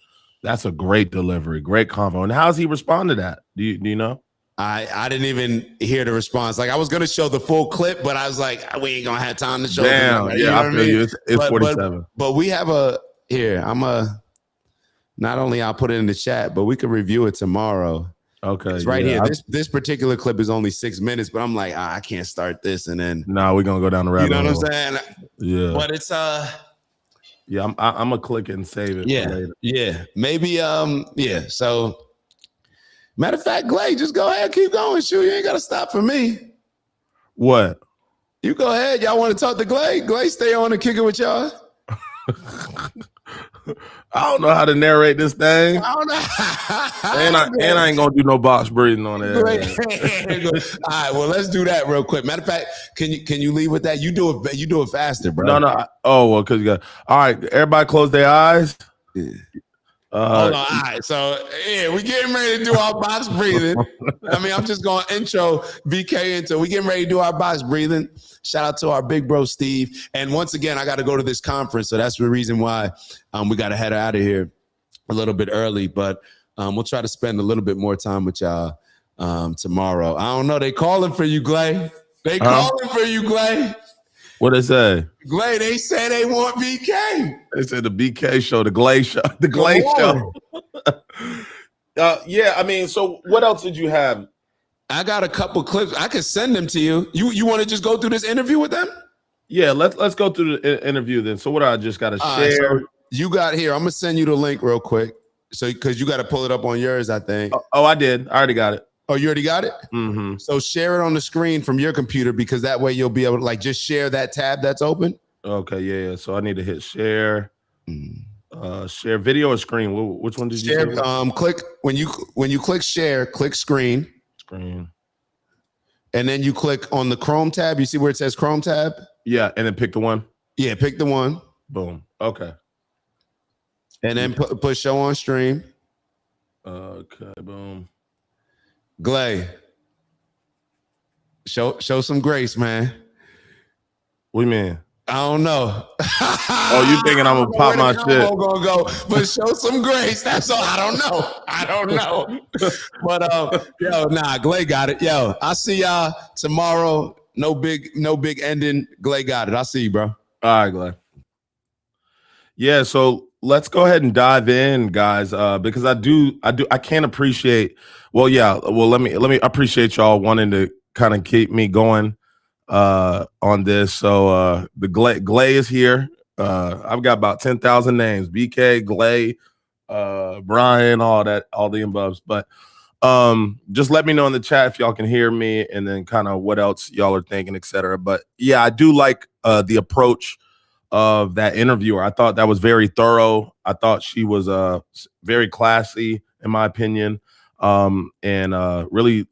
Speaker 2: That's a great delivery, great convo. And how's he respond to that? Do you know?
Speaker 3: I didn't even hear the response. Like I was gonna show the full clip, but I was like, we ain't gonna have time to show.
Speaker 2: Damn,
Speaker 3: it.
Speaker 2: I feel you. It's 47.
Speaker 3: But we have here. Not only I'll put it in the chat, but we can review it tomorrow.
Speaker 2: Okay,
Speaker 3: It's right
Speaker 2: yeah,
Speaker 3: here. This particular clip is only 6 minutes, but I'm like, I can't start this, and then
Speaker 2: Nah, we're gonna go down the rabbit hole.
Speaker 3: you know what I'm saying?
Speaker 2: Yeah,
Speaker 3: But it's
Speaker 2: yeah. I'm gonna click it and save it for later.
Speaker 3: yeah, maybe yeah. So matter of fact, Glay, just go ahead, keep going. Shoot, you ain't gotta stop for me.
Speaker 2: What?
Speaker 3: You go ahead. Y'all want to talk to Glay? Glay, stay on and kick it with y'all.
Speaker 2: I don't know how to narrate this thing,
Speaker 3: I don't know.
Speaker 2: and I ain't gonna do no box breathing on it.
Speaker 3: All right, well, let's do that real quick. Matter of fact, can you leave with that? You do it faster, bro.
Speaker 2: No. Oh well, because you got. All right, everybody, close their eyes.
Speaker 3: Yeah. Hold on. All right, so yeah, we getting ready to do our box breathing. I mean, I'm just going to intro BK into. We getting ready to do our box breathing. Shout out to our big bro Steve. And once again, I got to go to this conference, so that's the reason why we got to head out of here a little bit early. But we'll try to spend a little bit more time with y'all tomorrow. I don't know. They calling for you, Glay. They calling for you, Glay.
Speaker 2: What they say?
Speaker 3: Glay, they say they want BK.
Speaker 2: They said the BK show, the Glay show, the Glay show. Yeah, I mean, so what else did you have?
Speaker 3: I got a couple clips. I could send them to you. You want to just go through this interview with them?
Speaker 2: Yeah, let's go through the interview then. So what I just got to share.
Speaker 3: So you got here. I'm gonna send you the link real quick. So because you got to pull it up on yours, I think.
Speaker 2: Oh, I did. I already got it.
Speaker 3: Oh, you already got it?
Speaker 2: Mm-hmm.
Speaker 3: So share it on the screen from your computer because that way you'll be able to like just share that tab that's open.
Speaker 2: Okay, yeah. So I need to hit share. Share video or screen? Which one did you say?
Speaker 3: Click when you click share, click screen.
Speaker 2: Screen.
Speaker 3: And then you click on the Chrome tab. You see where it says Chrome tab?
Speaker 2: Yeah, and then pick the one.
Speaker 3: Yeah, pick the one.
Speaker 2: Boom. Okay.
Speaker 3: And then put show on stream.
Speaker 2: Okay, boom.
Speaker 3: Glay. Show some grace, man.
Speaker 2: What do you mean?
Speaker 3: I don't know.
Speaker 2: Oh, you thinking I'm gonna pop my shit?
Speaker 3: Gonna go, but show some grace. That's all. I don't know. But Glay got it. Yo, I'll see y'all tomorrow. No big ending. Glay got it. I'll see you, bro.
Speaker 2: All right, Glay. Yeah, so let's go ahead and dive in, guys, because I can't appreciate. Well, yeah. Well, let me appreciate y'all wanting to kind of keep me going on this. So the Glay is here. I've got about 10,000 names: BK, Glay, Brian, all the above. But just let me know in the chat if y'all can hear me, and then kind of what else y'all are thinking, etc. But yeah, I do like the approach of that interviewer. I thought that was very thorough. I thought she was very classy, in my opinion, and really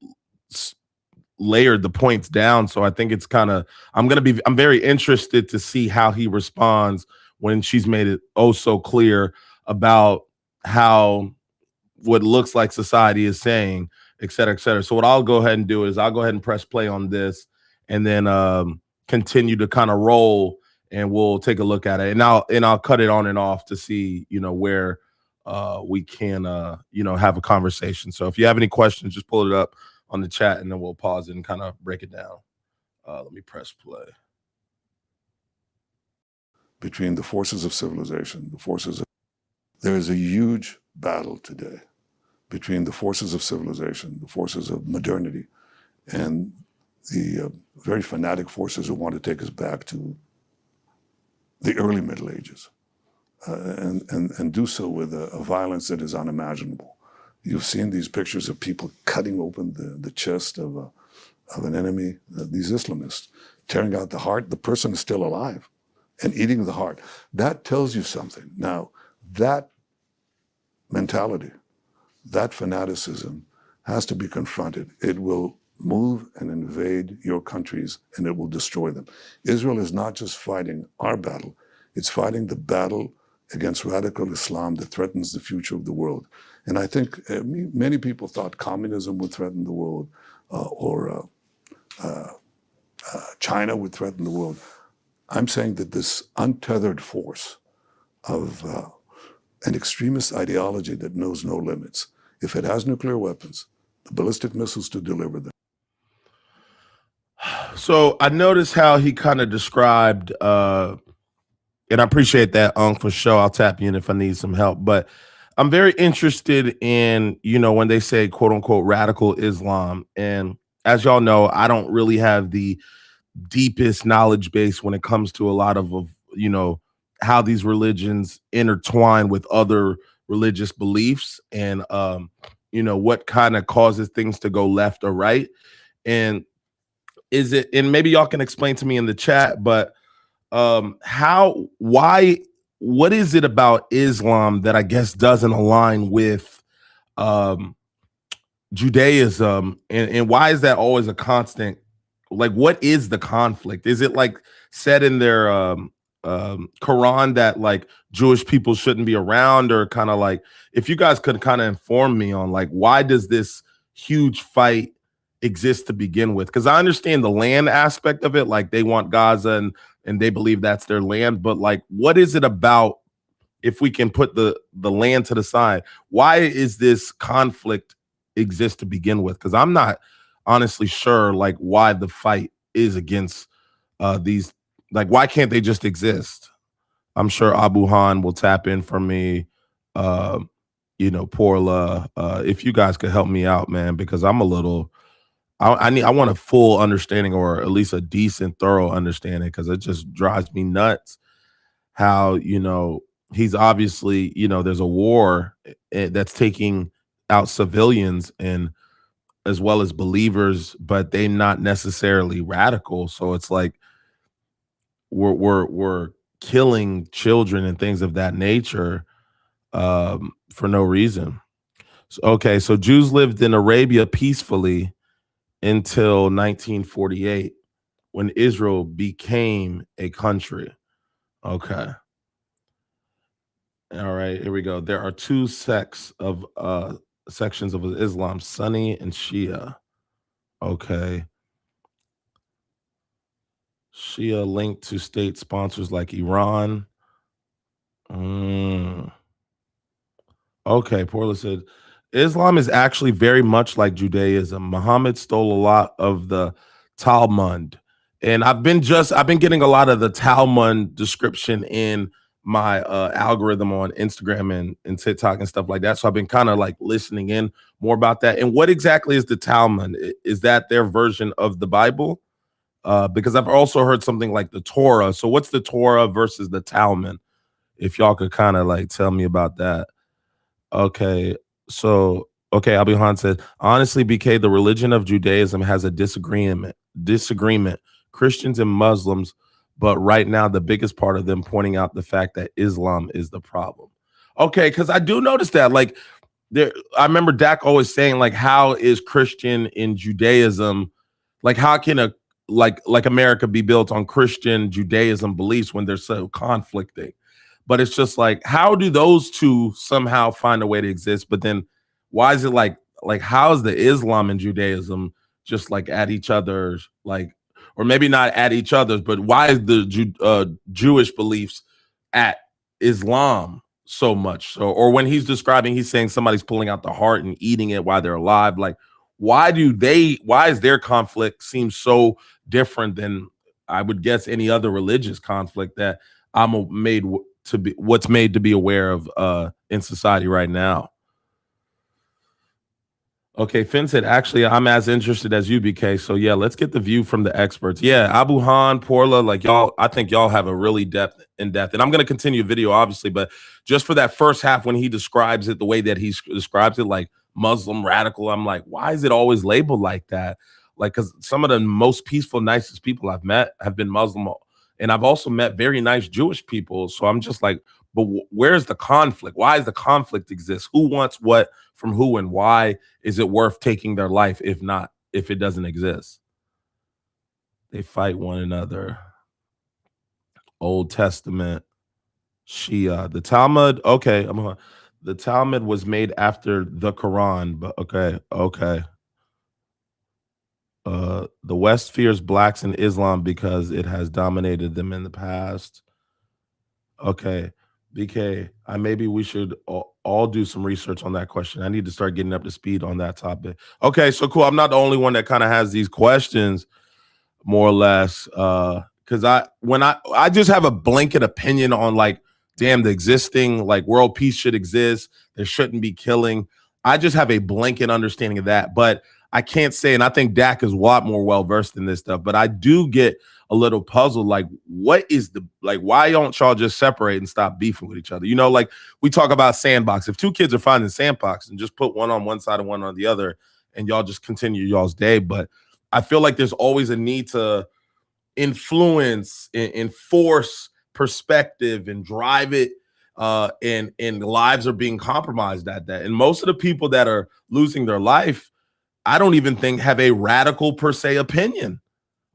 Speaker 2: layered the points down. So I think it's I'm very interested to see how he responds when she's made it so clear about how what looks like society is saying, et cetera, et cetera. So what I'll go ahead and do is I'll go ahead and press play on this and then continue to kind of roll, and we'll take a look at it. And I'll cut it on and off to see, where we can, have a conversation. So if you have any questions, just pull it up on the chat, and then we'll pause it and kind of break it down. Let me press play.
Speaker 6: Between the forces of civilization, there is a huge battle today between the forces of civilization, the forces of modernity, and the very fanatic forces who want to take us back to the early Middle Ages, and do so with a violence that is unimaginable. You've seen these pictures of people cutting open the chest of an enemy, these Islamists, tearing out the heart. The person is still alive and eating the heart. That tells you something. Now, that mentality, that fanaticism has to be confronted. It will move and invade your countries, and it will destroy them. Israel is not just fighting our battle, it's fighting the battle against radical Islam that threatens the future of the world. And I think many people thought communism would threaten the world, or China would threaten the world. I'm saying that this untethered force of an extremist ideology that knows no limits, if it has nuclear weapons, the ballistic missiles to deliver them.
Speaker 2: So I noticed how he kind of described And I appreciate that, for sure. I'll tap you in if I need some help. But I'm very interested in, when they say quote unquote radical Islam. And as y'all know, I don't really have the deepest knowledge base when it comes to a lot of how these religions intertwine with other religious beliefs and what kind of causes things to go left or right. And maybe y'all can explain to me in the chat, but what is it about Islam that I guess doesn't align with Judaism, and why is that always a constant? Like, what is the conflict? Is it like said in their Quran that like Jewish people shouldn't be around, or kind of like, if you guys could kind of inform me on like, why does this huge fight exist to begin with? Because I understand the land aspect of it, like they want Gaza and they believe that's their land, but like, what is it about, if we can put the land to the side, why is this conflict exist to begin with? Because I'm not honestly sure like why the fight is against these, like why can't they just exist? I'm sure Abu Han will tap in for me, Porla, if you guys could help me out, man, because I'm a little, I want a full understanding, or at least a decent, thorough understanding, because it just drives me nuts how, he's obviously, there's a war that's taking out civilians and as well as believers, but they're not necessarily radical. So it's like we're killing children and things of that nature for no reason. So Jews lived in Arabia peacefully until 1948, when Israel became a country. Okay. All right, here we go. There are two sections of Islam, Sunni and Shia. Okay. Shia linked to state sponsors like Iran. Okay, Porla said, Islam is actually very much like Judaism. Muhammad stole a lot of the Talmud. And I've been getting a lot of the Talmud description in my algorithm on Instagram and TikTok and stuff like that. So I've been kind of like listening in more about that. And what exactly is the Talmud? Is that their version of the Bible? Because I've also heard something like the Torah. So what's the Torah versus the Talmud? If y'all could kind of like tell me about that. Okay. So, Abu Han said, honestly, BK, the religion of Judaism has a disagreement, Christians and Muslims, but right now the biggest part of them pointing out the fact that Islam is the problem. Okay, because I do notice that, like, I remember Dak always saying, like, how is Christian in Judaism, like, how can like America be built on Christian Judaism beliefs when they're so conflicting? But it's just like, how do those two somehow find a way to exist? But then why is it like how is the Islam and Judaism just like at each other's, like, or maybe not at each other's, but why is the Jewish beliefs at Islam so much? So, or when he's describing, he's saying somebody's pulling out the heart and eating it while they're alive. Like, why is their conflict seem so different than, I would guess, any other religious conflict that I'm made to be aware of in society right now? Okay, Finn said, actually, I'm as interested as you, BK. So yeah, let's get the view from the experts. Yeah, Abu Han, Porla, like y'all, I think y'all have a really in-depth, and I'm going to continue video, obviously, but just for that first half, when he describes it the way that he describes it, like Muslim radical, I'm like, why is it always labeled like that? Like, because some of the most peaceful, nicest people I've met have been Muslim, and I've also met very nice Jewish people. So I'm just like, but where's the conflict? Why does the conflict exist? Who wants what from who, and why is it worth taking their life if it doesn't exist? They fight one another. Old Testament, Shia, the Talmud. Okay, the Talmud was made after the Quran, but okay. The West fears blacks in Islam because it has dominated them in the past. Okay, BK, maybe we should all do some research on that question. I need to start getting up to speed on that topic. Okay, so cool. I'm not the only one that kind of has these questions, more or less, because because I just have a blanket opinion on like, damn, the existing like world peace should exist. There shouldn't be killing. I just have a blanket understanding of that, but I can't say, and I think Dak is a lot more well-versed in this stuff, but I do get a little puzzled. Like, what is why don't y'all just separate and stop beefing with each other? You know, like we talk about sandbox. If two kids are finding sandbox and just put one on one side and one on the other, and y'all just continue y'all's day. But I feel like there's always a need to influence, enforce perspective and drive it. And lives are being compromised at that. And most of the people that are losing their life, I don't even think have a radical per se opinion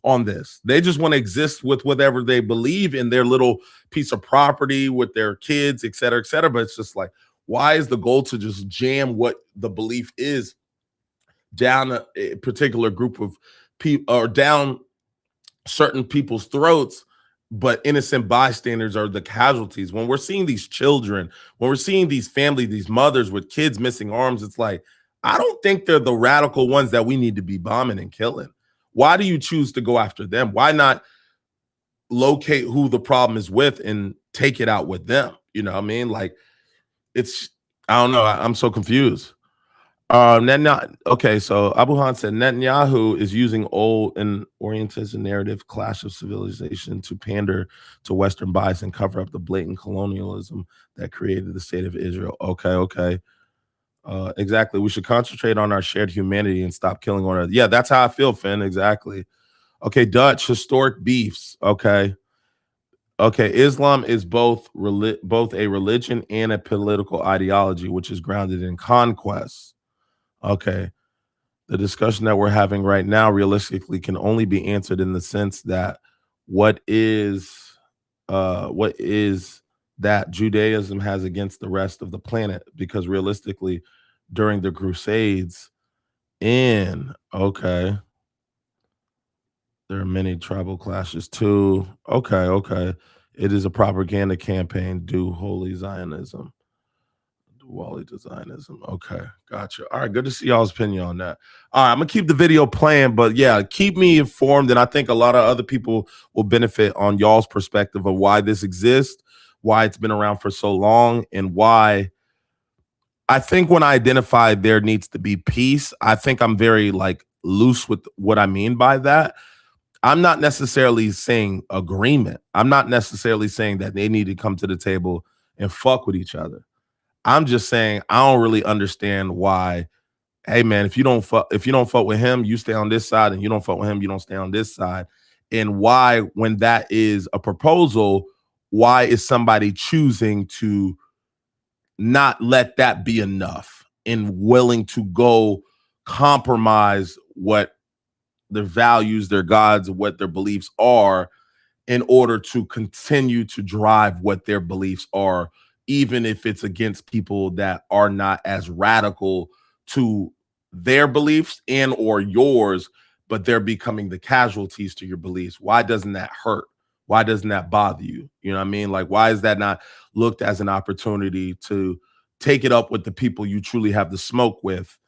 Speaker 2: on this. They just want to exist with whatever they believe in their little piece of property with their kids, et cetera, et cetera. But it's just like, why is the goal to just jam what the belief is down a particular group of people or down certain people's throats, but innocent bystanders are the casualties? When we're seeing these children, when we're seeing these families, these mothers with kids missing arms, it's like, I don't think they're the radical ones that we need to be bombing and killing. Why do you choose to go after them? Why not locate who the problem is with and take it out with them? You know what I mean? Like, it's, I don't know. I'm so confused. Okay, so Abu Han said Netanyahu is using old and Orientalist narrative clash of civilization to pander to Western bias and cover up the blatant colonialism that created the state of Israel. Okay. Exactly. We should concentrate on our shared humanity and stop killing one another. Yeah, that's how I feel, Finn. Exactly. Okay, Dutch historic beefs. Okay. Islam is both a religion and a political ideology, which is grounded in conquest. Okay. The discussion that we're having right now realistically can only be answered in the sense that what is that Judaism has against the rest of the planet, because realistically during the Crusades there are many tribal clashes too. Okay. It is a propaganda campaign. Do holy Zionism. Wally to Zionism. Okay, gotcha. All right, good to see y'all's opinion on that. All right, I'm gonna keep the video playing, but yeah, keep me informed, and I think a lot of other people will benefit on y'all's perspective of why this exists, why it's been around for so long, and why I think when I identify there needs to be peace, I think I'm very like loose with what I mean by that. I'm not necessarily saying agreement. I'm not necessarily saying that they need to come to the table and fuck with each other. I'm just saying I don't really understand why. Hey man, if you don't fuck with him, you stay on this side, and you don't fuck with him, you don't stay on this side. And why, when that is a proposal, why is somebody choosing to not let that be enough and willing to go compromise what their values, their gods, what their beliefs are in order to continue to drive what their beliefs are, even if it's against people that are not as radical to their beliefs and or yours, but they're becoming the casualties to your beliefs. Why doesn't that hurt? Why doesn't that bother you? You know what I mean? Like, why is that not looked as an opportunity to take it up with the people you truly have the smoke with,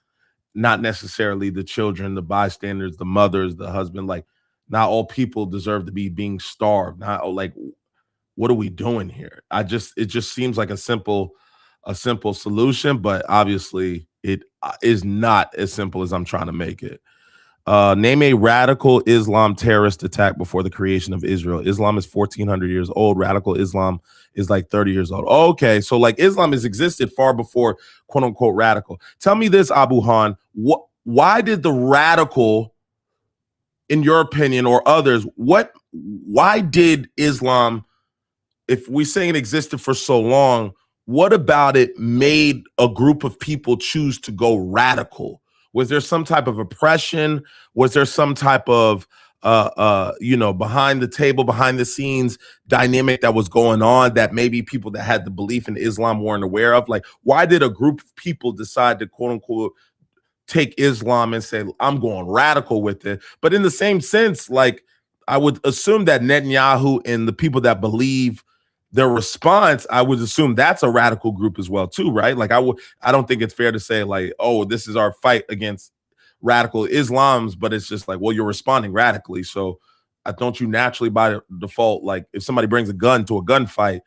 Speaker 2: not necessarily the children, the bystanders, the mothers, the husband? Like, not all people deserve to be being starved. Not like, what are we doing here? It just seems like a simple solution, but obviously it is not as simple as I'm trying to make it. Name a radical Islam terrorist attack before the creation of Israel. Islam is 1,400 years old. Radical Islam is like 30 years old. Okay, so like Islam has existed far before quote unquote radical. Tell me this, Abu Han, why did the radical, in your opinion or others, why did Islam, if we're saying it existed for so long, what about it made a group of people choose to go radical? Was there some type of oppression? Was there some type of, behind the table, behind the scenes dynamic that was going on that maybe people that had the belief in Islam weren't aware of? Like, why did a group of people decide to quote unquote take Islam and say, I'm going radical with it? But in the same sense, like, I would assume that Netanyahu and the people that believe their response, I would assume that's a radical group as well too, right? Like, I don't think it's fair to say like, oh, this is our fight against radical Islams, but it's just like, well, you're responding radically. So don't you naturally by default, like if somebody brings a gun to a gunfight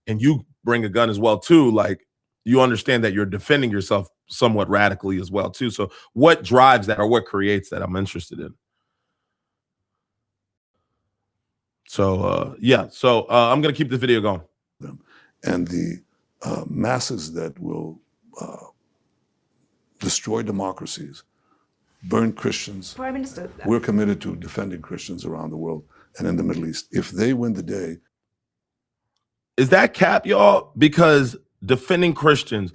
Speaker 2: and you bring a gun as well too, like you understand that you're defending yourself somewhat radically as well too. So what drives that or what creates that? I'm interested in. So yeah, so I'm gonna keep this video going.
Speaker 6: And the masses that will destroy democracies, burn Christians.
Speaker 5: Prime Minister,
Speaker 6: We're committed to defending Christians around the world and in the Middle East. If they win the day.
Speaker 2: Is that cap, y'all? Because defending Christians,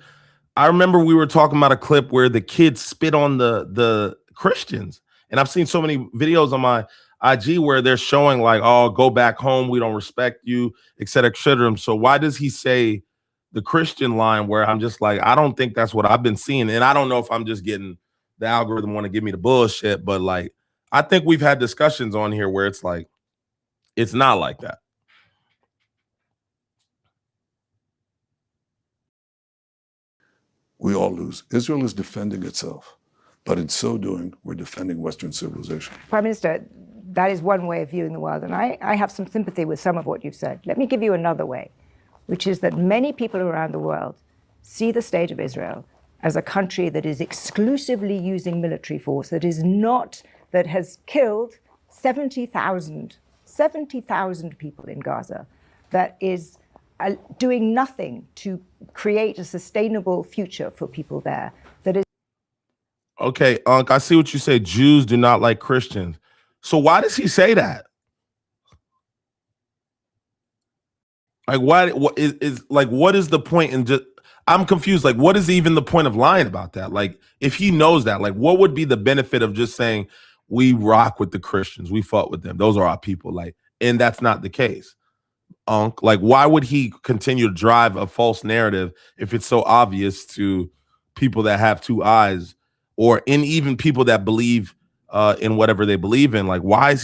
Speaker 2: I remember we were talking about a clip where the kids spit on the Christians. And I've seen so many videos on my IG where they're showing like, oh, go back home, we don't respect you, et cetera, et cetera. So why does he say the Christian line where I'm just like, I don't think that's what I've been seeing. And I don't know if I'm just getting the algorithm want to give me the bullshit, but like, I think we've had discussions on here where it's like, it's not like that.
Speaker 6: We all lose. Israel is defending itself, but in so doing, we're defending Western civilization.
Speaker 5: Prime Minister, that is one way of viewing the world, and I have some sympathy with some of what you've said. Let me give you another way, which is that many people around the world see the state of Israel as a country that is exclusively using military force, that has killed 70,000 people in Gaza, that is doing nothing to create a sustainable future for people there. That is
Speaker 2: okay, Unc, I see what you say. Jews do not like Christians. So why does he say that? Like, what is the point in just, I'm confused. Like, what is even the point of lying about that? Like, if he knows that, like, what would be the benefit of just saying we rock with the Christians, we fought with them, those are our people, like, and that's not the case. Unc, like, why would he continue to drive a false narrative if it's so obvious to people that have two eyes, or in even people that believe in whatever they believe in? Like, why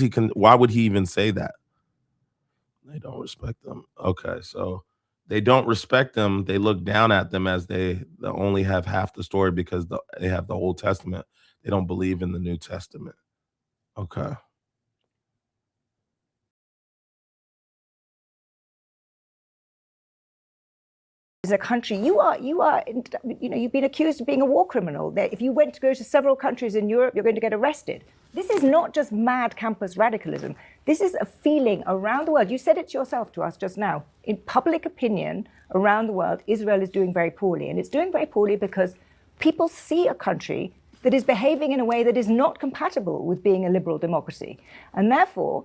Speaker 2: would he even say that? They don't respect them. Okay, so they don't respect them. They look down at them as they only have half the story because they have the Old Testament. They don't believe in the New Testament. Okay.
Speaker 5: a country, you've been accused of being a war criminal. If you went to go to several countries in Europe, you're going to get arrested. This is not just mad campus radicalism. This is a feeling around the world. You said it yourself to us just now. In public opinion around the world, Israel is doing very poorly. And it's doing very poorly because people see a country that is behaving in a way that is not compatible with being a liberal democracy. And therefore,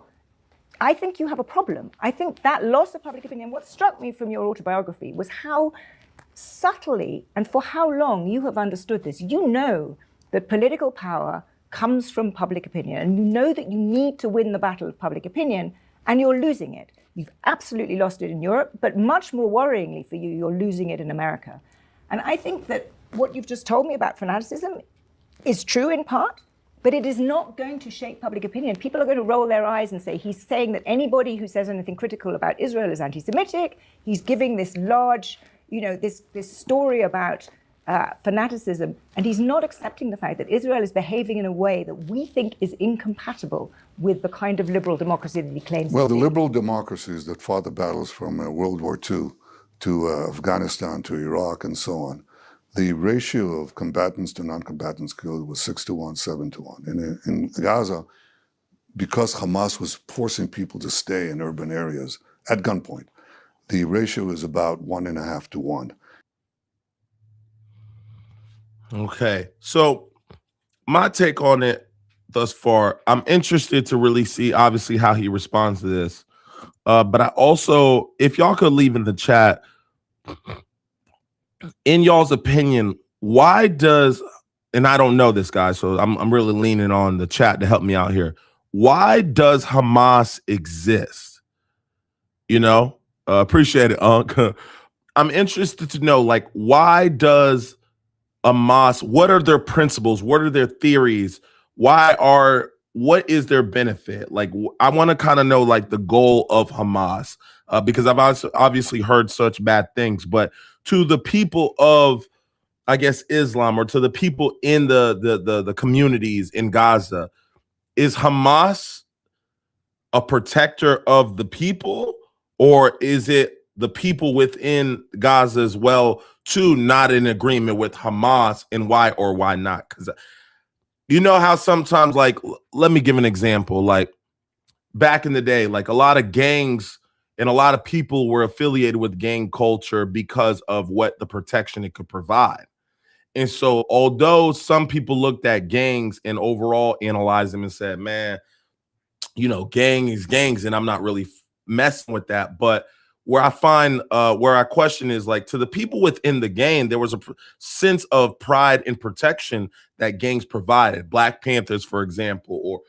Speaker 5: I think you have a problem. I think that loss of public opinion, what struck me from your autobiography was how subtly and for how long you have understood this. You know that political power comes from public opinion, and you know that you need to win the battle of public opinion, and you're losing it. You've absolutely lost it in Europe, but much more worryingly for you, you're losing it in America. And I think that what you've just told me about fanaticism is true in part, but it is not going to shape public opinion. People are going to roll their eyes and say, he's saying that anybody who says anything critical about Israel is anti-Semitic. He's giving this large, this story about fanaticism, and he's not accepting the fact that Israel is behaving in a way that we think is incompatible with the kind of liberal democracy that he claims.
Speaker 6: Well, the liberal democracies that fought the battles from World War II to Afghanistan to Iraq and so on, the ratio of combatants to non-combatants killed was 6-1, 7-1. And in Gaza, because Hamas was forcing people to stay in urban areas at gunpoint, the ratio is about 1.5 to 1.
Speaker 2: Okay, so my take on it thus far, I'm interested to really see, obviously, how he responds to this. But I also, if y'all could leave in the chat, in y'all's opinion, why does, and I don't know this guy, so I'm really leaning on the chat to help me out here. Why does Hamas exist? Appreciate it, Unc. I'm interested to know, like, why does Hamas, what are their principles? What are their theories? What is their benefit? Like, I want to kind of know, like, the goal of Hamas, because I've obviously heard such bad things, but to the people of, I guess, Islam, or to the people in the communities in Gaza, is Hamas a protector of the people, or is it the people within Gaza as well too not in agreement with Hamas, and why or why not? Because you know how sometimes, like, let me give an example. Like back in the day, like a lot of gangs and a lot of people were affiliated with gang culture because of what the protection it could provide. And so although some people looked at gangs and overall analyzed them and said, man, you know, gang is gangs, and I'm not really messing with that. But where I find where I question is, like, to the people within the gang, there was a sense of pride and protection that gangs provided. Black Panthers, for example, or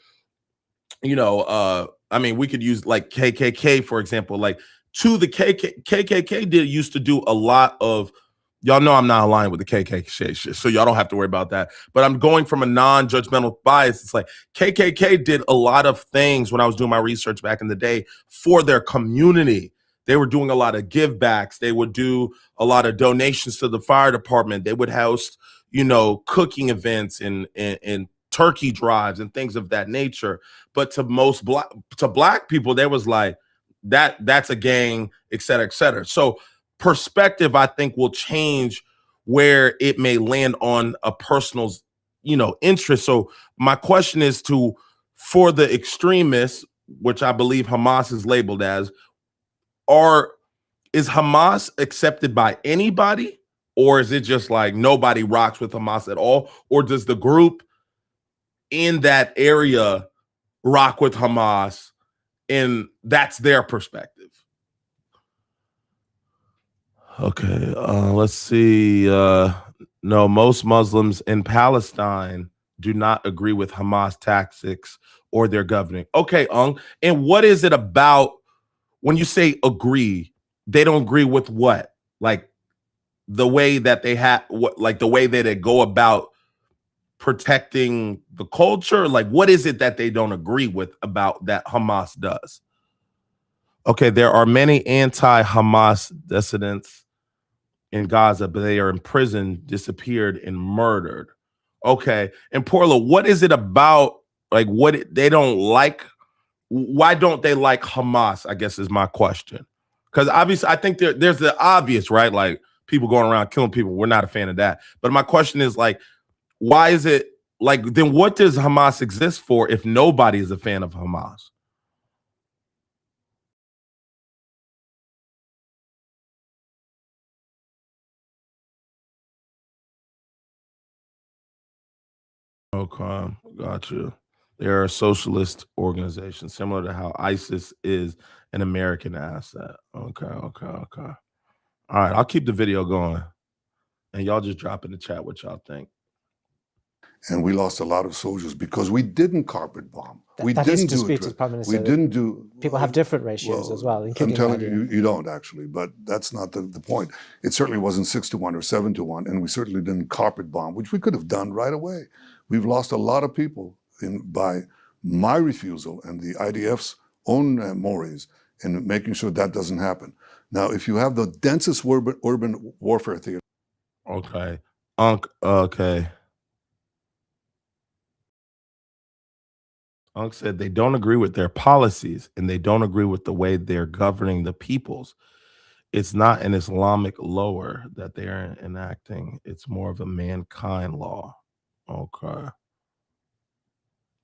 Speaker 2: you know, I mean, we could use like KKK, for example. Like to the KKK did used to do a lot of, y'all know I'm not aligned with the KKK shit, so y'all don't have to worry about that. But I'm going from a non-judgmental bias. It's like KKK did a lot of things when I was doing my research back in the day for their community. They were doing a lot of give backs. They would do a lot of donations to the fire department. They would host, you know, cooking events and turkey drives and things of that nature. But to most black people, there was like that's a gang, et cetera, et cetera. So perspective, I think, will change where it may land on a personal's, you know, interest. So my question is for the extremists, which I believe Hamas is labeled as, is Hamas accepted by anybody, or is it just like nobody rocks with Hamas at all? Or does the group in that area rock with Hamas and that's their perspective? Okay, let's see. No, most Muslims in Palestine do not agree with Hamas tactics or their governing. Okay, and what is it about when you say agree? They don't agree with what? Like the way that they like the way that they go about protecting the culture? Like what is it that they don't agree with about that Hamas does? Okay, there are many anti-Hamas dissidents in Gaza, but they are imprisoned, disappeared, and murdered. Okay, and Porla, what is it about, like, they don't like? Why don't they like Hamas, I guess is my question. Because obviously, I think there's the obvious, right? Like people going around killing people. We're not a fan of that. But my question is, like, why is it, like, then what does Hamas exist for if nobody is a fan of Hamas? Okay, got you. They're a socialist organization, similar to how ISIS is an American asset. Okay. All right, I'll keep the video going, and y'all just drop in the chat what y'all think.
Speaker 6: And we lost a lot of soldiers because we didn't carpet bomb.
Speaker 7: That isn't disputed, Prime Minister.
Speaker 6: We didn't do.
Speaker 7: People have different ratios as well.
Speaker 6: I'm telling you, you don't actually, but that's not the point. It certainly wasn't 6-1 or 7-1, and we certainly didn't carpet bomb, which we could have done right away. We've lost a lot of people by my refusal and the IDF's own mores in making sure that doesn't happen. Now, if you have the densest urban warfare theater.
Speaker 2: Okay. Okay. Unc said they don't agree with their policies and they don't agree with the way they're governing the peoples. It's not an Islamic law that they're enacting. It's more of a mankind law. Okay.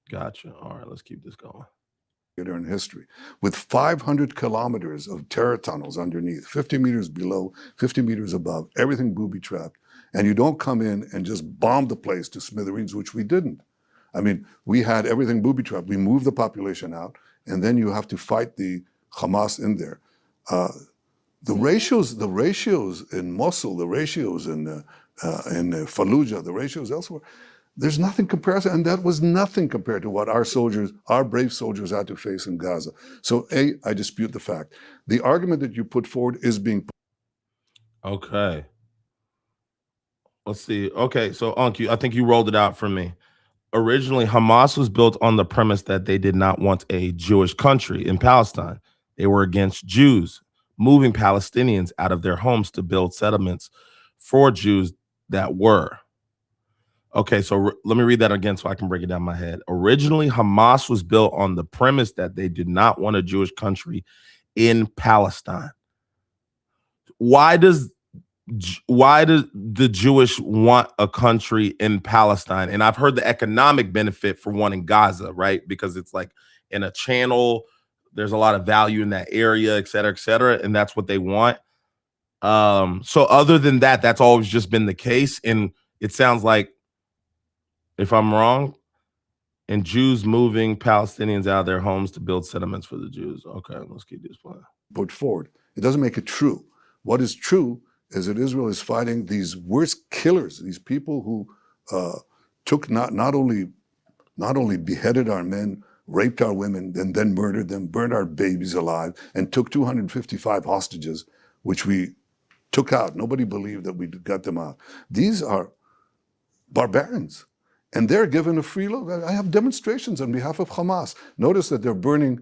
Speaker 2: Gotcha. All right, let's keep this going.
Speaker 6: In history, with 500 kilometers of terror tunnels underneath, 50 meters below, 50 meters above, everything booby-trapped, and you don't come in and just bomb the place to smithereens, which we didn't. I mean, we had everything booby-trapped. We moved the population out, and then you have to fight the Hamas in there. The ratios in Mosul, the ratios in Fallujah, the ratios elsewhere, there's nothing comparison, and that was nothing compared to what our soldiers, our brave soldiers, had to face in Gaza. So, I dispute the fact. The argument that you put forward is being.
Speaker 2: Okay. Let's see. Okay, so Unc, I think you rolled it out for me. Originally, Hamas was built on the premise that they did not want a Jewish country in Palestine. They were against Jews, moving Palestinians out of their homes to build settlements for Jews that were. Okay, so let me read that again so I can break it down in my head. Originally, Hamas was built on the premise that they did not want a Jewish country in Palestine. Why does the Jewish want a country in Palestine? And I've heard the economic benefit for wanting Gaza, right? Because it's like in a channel, there's a lot of value in that area, et cetera, and that's what they want. So other than that, that's always just been the case. And it sounds like, if I'm wrong, and Jews moving Palestinians out of their homes to build settlements for the Jews. Okay, let's keep this plan.
Speaker 6: Put forward. It doesn't make it true. What is true is that Israel is fighting these worst killers, these people who took not only beheaded our men, raped our women, and then murdered them, burned our babies alive, and took 255 hostages, which we took out. Nobody believed that we got them out. These are barbarians. And they're given a free look. I have demonstrations on behalf of Hamas. Notice that they're burning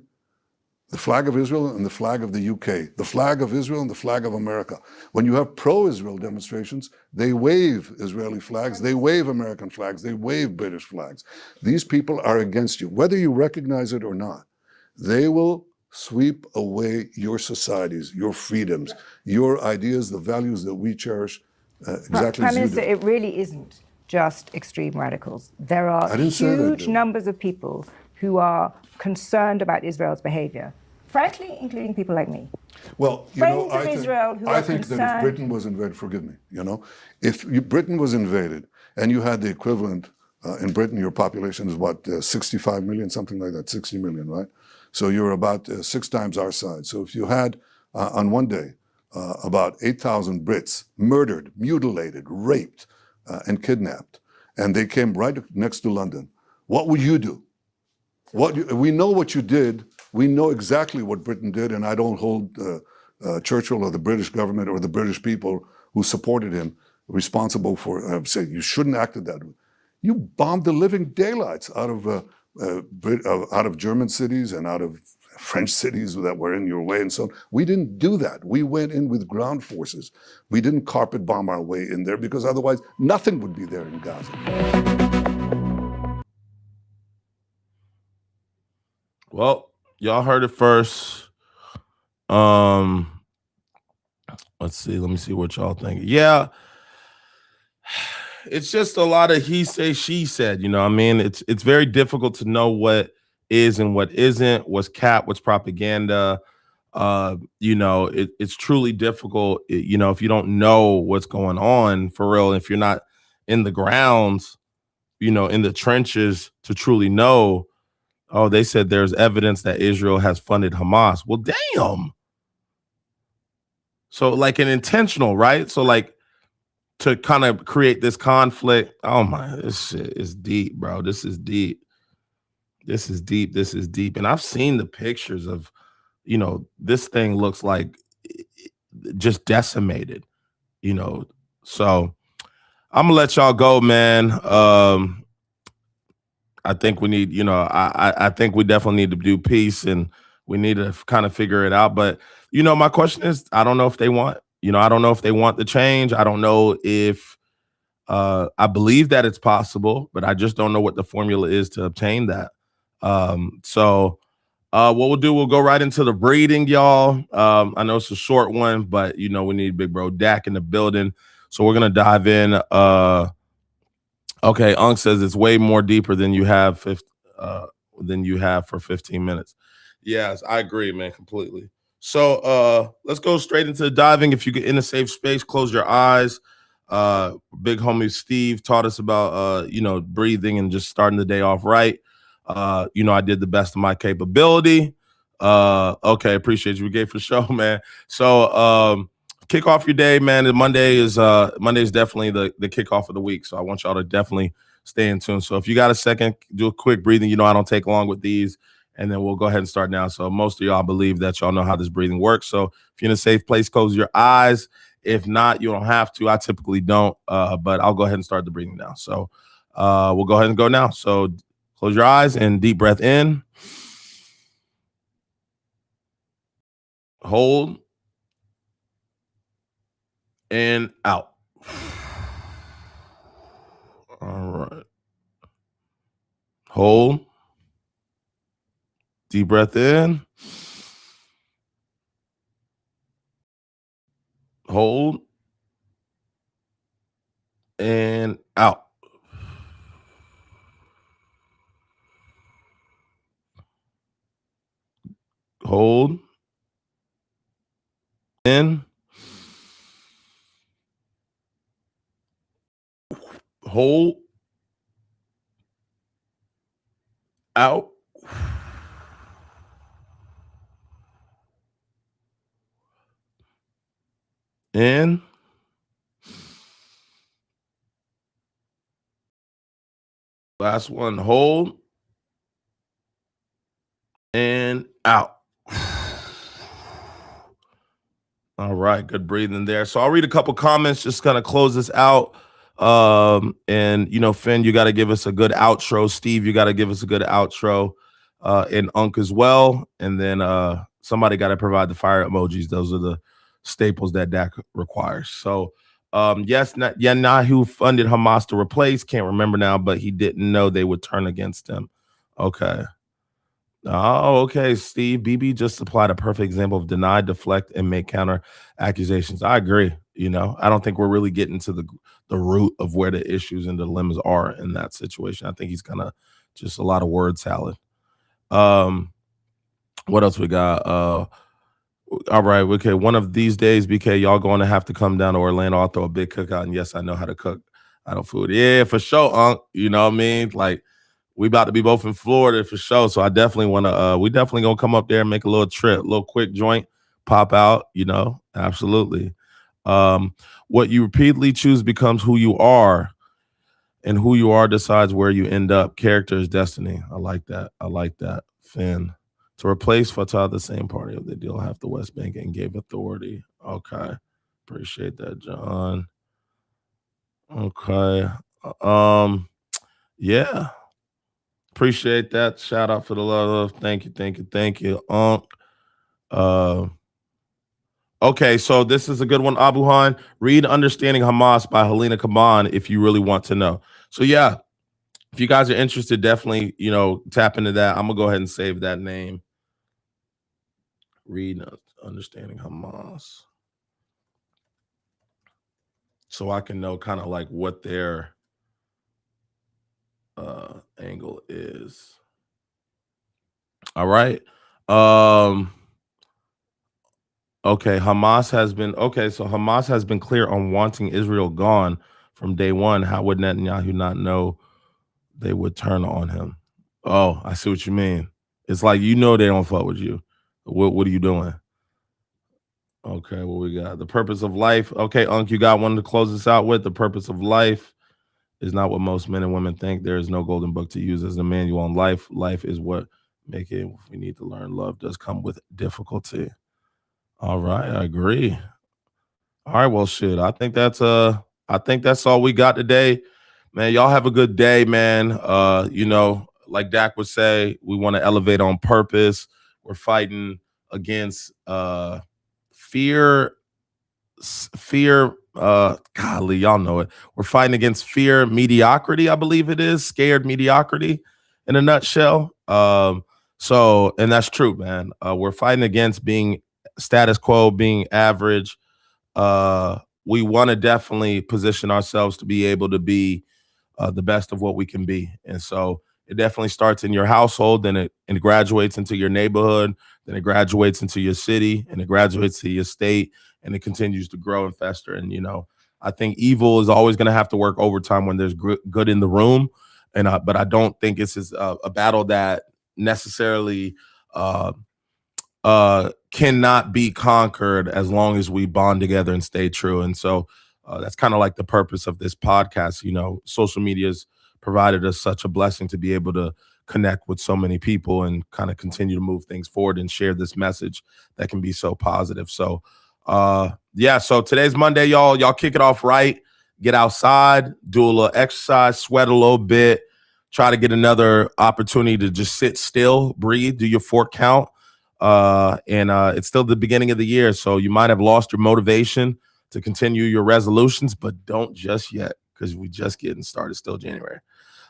Speaker 6: the flag of Israel and the flag of the UK, the flag of Israel and the flag of America. When you have pro-Israel demonstrations, they wave Israeli flags, they wave American flags, they wave British flags. These people are against you, whether you recognize it or not. They will sweep away your societies, your freedoms, your ideas, the values that we cherish exactly
Speaker 5: Prime
Speaker 6: as you
Speaker 5: Minister,
Speaker 6: do.
Speaker 5: it really isn't just extreme radicals. There are huge numbers of people who are concerned about Israel's behavior, frankly, including people like me.
Speaker 6: Well, you
Speaker 5: Friends
Speaker 6: know,
Speaker 5: of Israel who
Speaker 6: I
Speaker 5: are
Speaker 6: think that if
Speaker 5: concerned-
Speaker 6: Britain was invaded, forgive me, you know, if Britain was invaded and you had the equivalent, in Britain, your population is what, 65 million, something like that, 60 million, right? So you're about 6 times our size. So if you had, on one day, about 8,000 Brits murdered, mutilated, raped, and kidnapped, and they came right next to London, what would you do? We know what you did. We know exactly what Britain did, and I don't hold Churchill or the British government or the British people who supported him responsible for saying you shouldn't have acted that way. You bombed the living daylights out of German cities and out of French cities that were in your way and so on. We didn't do that. We went in with ground forces. We didn't carpet bomb our way in there because otherwise nothing would be there in Gaza.
Speaker 2: Well, y'all heard it first. Let's see. Let me see what y'all think. Yeah, it's just a lot of he say, she said. You know what I mean? It's very difficult to know what is and what isn't, what's cap, what's propaganda. You know, it's truly difficult, you know, if you don't know what's going on for real, if you're not in the grounds, you know, in the trenches to truly know, oh, they said there's evidence that Israel has funded Hamas. Well, damn. So like an intentional, right? So like to kind of create this conflict. Oh my, this shit is deep, bro. This is deep. This is deep. This is deep. And I've seen the pictures of, you know, this thing looks like just decimated, you know. So I'm gonna let y'all go, man. I think we need, you know, I think we definitely need to do peace and we need to kind of figure it out. But, you know, my question is, I don't know if they want, you know, I don't know if they want the change. I don't know if I believe that it's possible, but I just don't know what the formula is to obtain that. So what we'll do, we'll go right into the breeding, y'all. I know it's a short one, but, you know, we need Big Bro Dak in the building. So we're going to dive in. Okay, Unc says it's way more deeper than you have for 15 minutes. Yes, I agree, man, completely. So let's go straight into the diving. If you get in a safe space, close your eyes. Big homie Steve taught us about you know, breathing and just starting the day off right. You know, I did the best of my capability. Okay, appreciate you, Gay, for the show, man. So kick off your day, man. And Monday is definitely the kickoff of the week. So I want y'all to definitely stay in tune. So if you got a second, do a quick breathing. You know, I don't take long with these, and then we'll go ahead and start now. So most of y'all believe that y'all know how this breathing works. So if you're in a safe place, close your eyes. If not, you don't have to. I typically don't, but I'll go ahead and start the breathing now. So we'll go ahead and go now. So close your eyes and deep breath in. Hold. And out. All right. Hold. Deep breath in. Hold. And out. Hold. In. Hold. Out. In. Last one. Hold. And out. All right, good breathing there. So I'll read a couple comments, just kind of close this out. And you know, Finn, you got to give us a good outro. Steve, you got to give us a good outro. And Unk as well. And then somebody got to provide the fire emojis. Those are the staples that Dak requires. So yes, Netanyahu funded Hamas to replace. Can't remember now, but he didn't know they would turn against him. Okay. Oh, okay, Steve. BB just supplied a perfect example of deny, deflect, and make counter accusations. I agree. You know, I don't think we're really getting to the root of where the issues and dilemmas are in that situation. I think he's kind of just a lot of word salad. What else we got? All right, okay. One of these days, BK, y'all going to have to come down to Orlando. I'll throw a big cookout, and yes, I know how to cook. I don't food. Yeah, for sure, Unc. You know what I mean? Like, we about to be both in Florida for sure. So I definitely want to, we definitely going to come up there and make a little trip, a little quick joint, pop out, you know, absolutely. What you repeatedly choose becomes who you are, and who you are decides where you end up. Character is destiny. I like that. I like that. Finn. To replace Fatah, the same party of the deal, half the West Bank and gave authority. Okay. Appreciate that, John. Okay. Yeah. Appreciate that. Shout out for the love. Thank you, thank you, thank you. Okay, so this is a good one, Abuhan. Read Understanding Hamas by Helena Kaman if you really want to know. So yeah, if you guys are interested, definitely, you know, tap into that. I'm gonna go ahead and save that name. Read Understanding Hamas. So I can know kind of like what their angle is. All right. Okay, Hamas has been clear on wanting Israel gone from day one. How would Netanyahu not know they would turn on him? Oh, I see what you mean. It's like, you know, they don't fuck with you. What are you doing? Okay, what we got? The purpose of life. Okay, Unc, you got one to close this out with. The purpose of life is not what most men and women think. There is no golden book to use as a manual on life. Life is what make it. We need to learn. Love does come with difficulty. All right, I agree. All right, well, shit. I think that's all we got today. Man, y'all have a good day, man. You know, like Dak would say, we want to elevate on purpose. We're fighting against fear, golly, y'all know it. We're fighting against fear, mediocrity, I believe it is, scared mediocrity in a nutshell. So, and that's true, man. We're fighting against being status quo, being average. We want to definitely position ourselves to be able to be the best of what we can be. And so it definitely starts in your household, then it graduates into your neighborhood, then it graduates into your city, and it graduates to your state, and it continues to grow and fester. And, you know, I think evil is always going to have to work overtime when there's good in the room. And but I don't think it's a battle that necessarily cannot be conquered as long as we bond together and stay true. And so that's kind of like the purpose of this podcast. You know, social media's provided us such a blessing to be able to connect with so many people and kind of continue to move things forward and share this message that can be so positive. So yeah, so today's Monday, y'all kick it off right, get outside, do a little exercise, sweat a little bit, try to get another opportunity to just sit still, breathe, do your 4 count. And it's still the beginning of the year, so you might have lost your motivation to continue your resolutions, but don't just yet, because we just getting started, still January.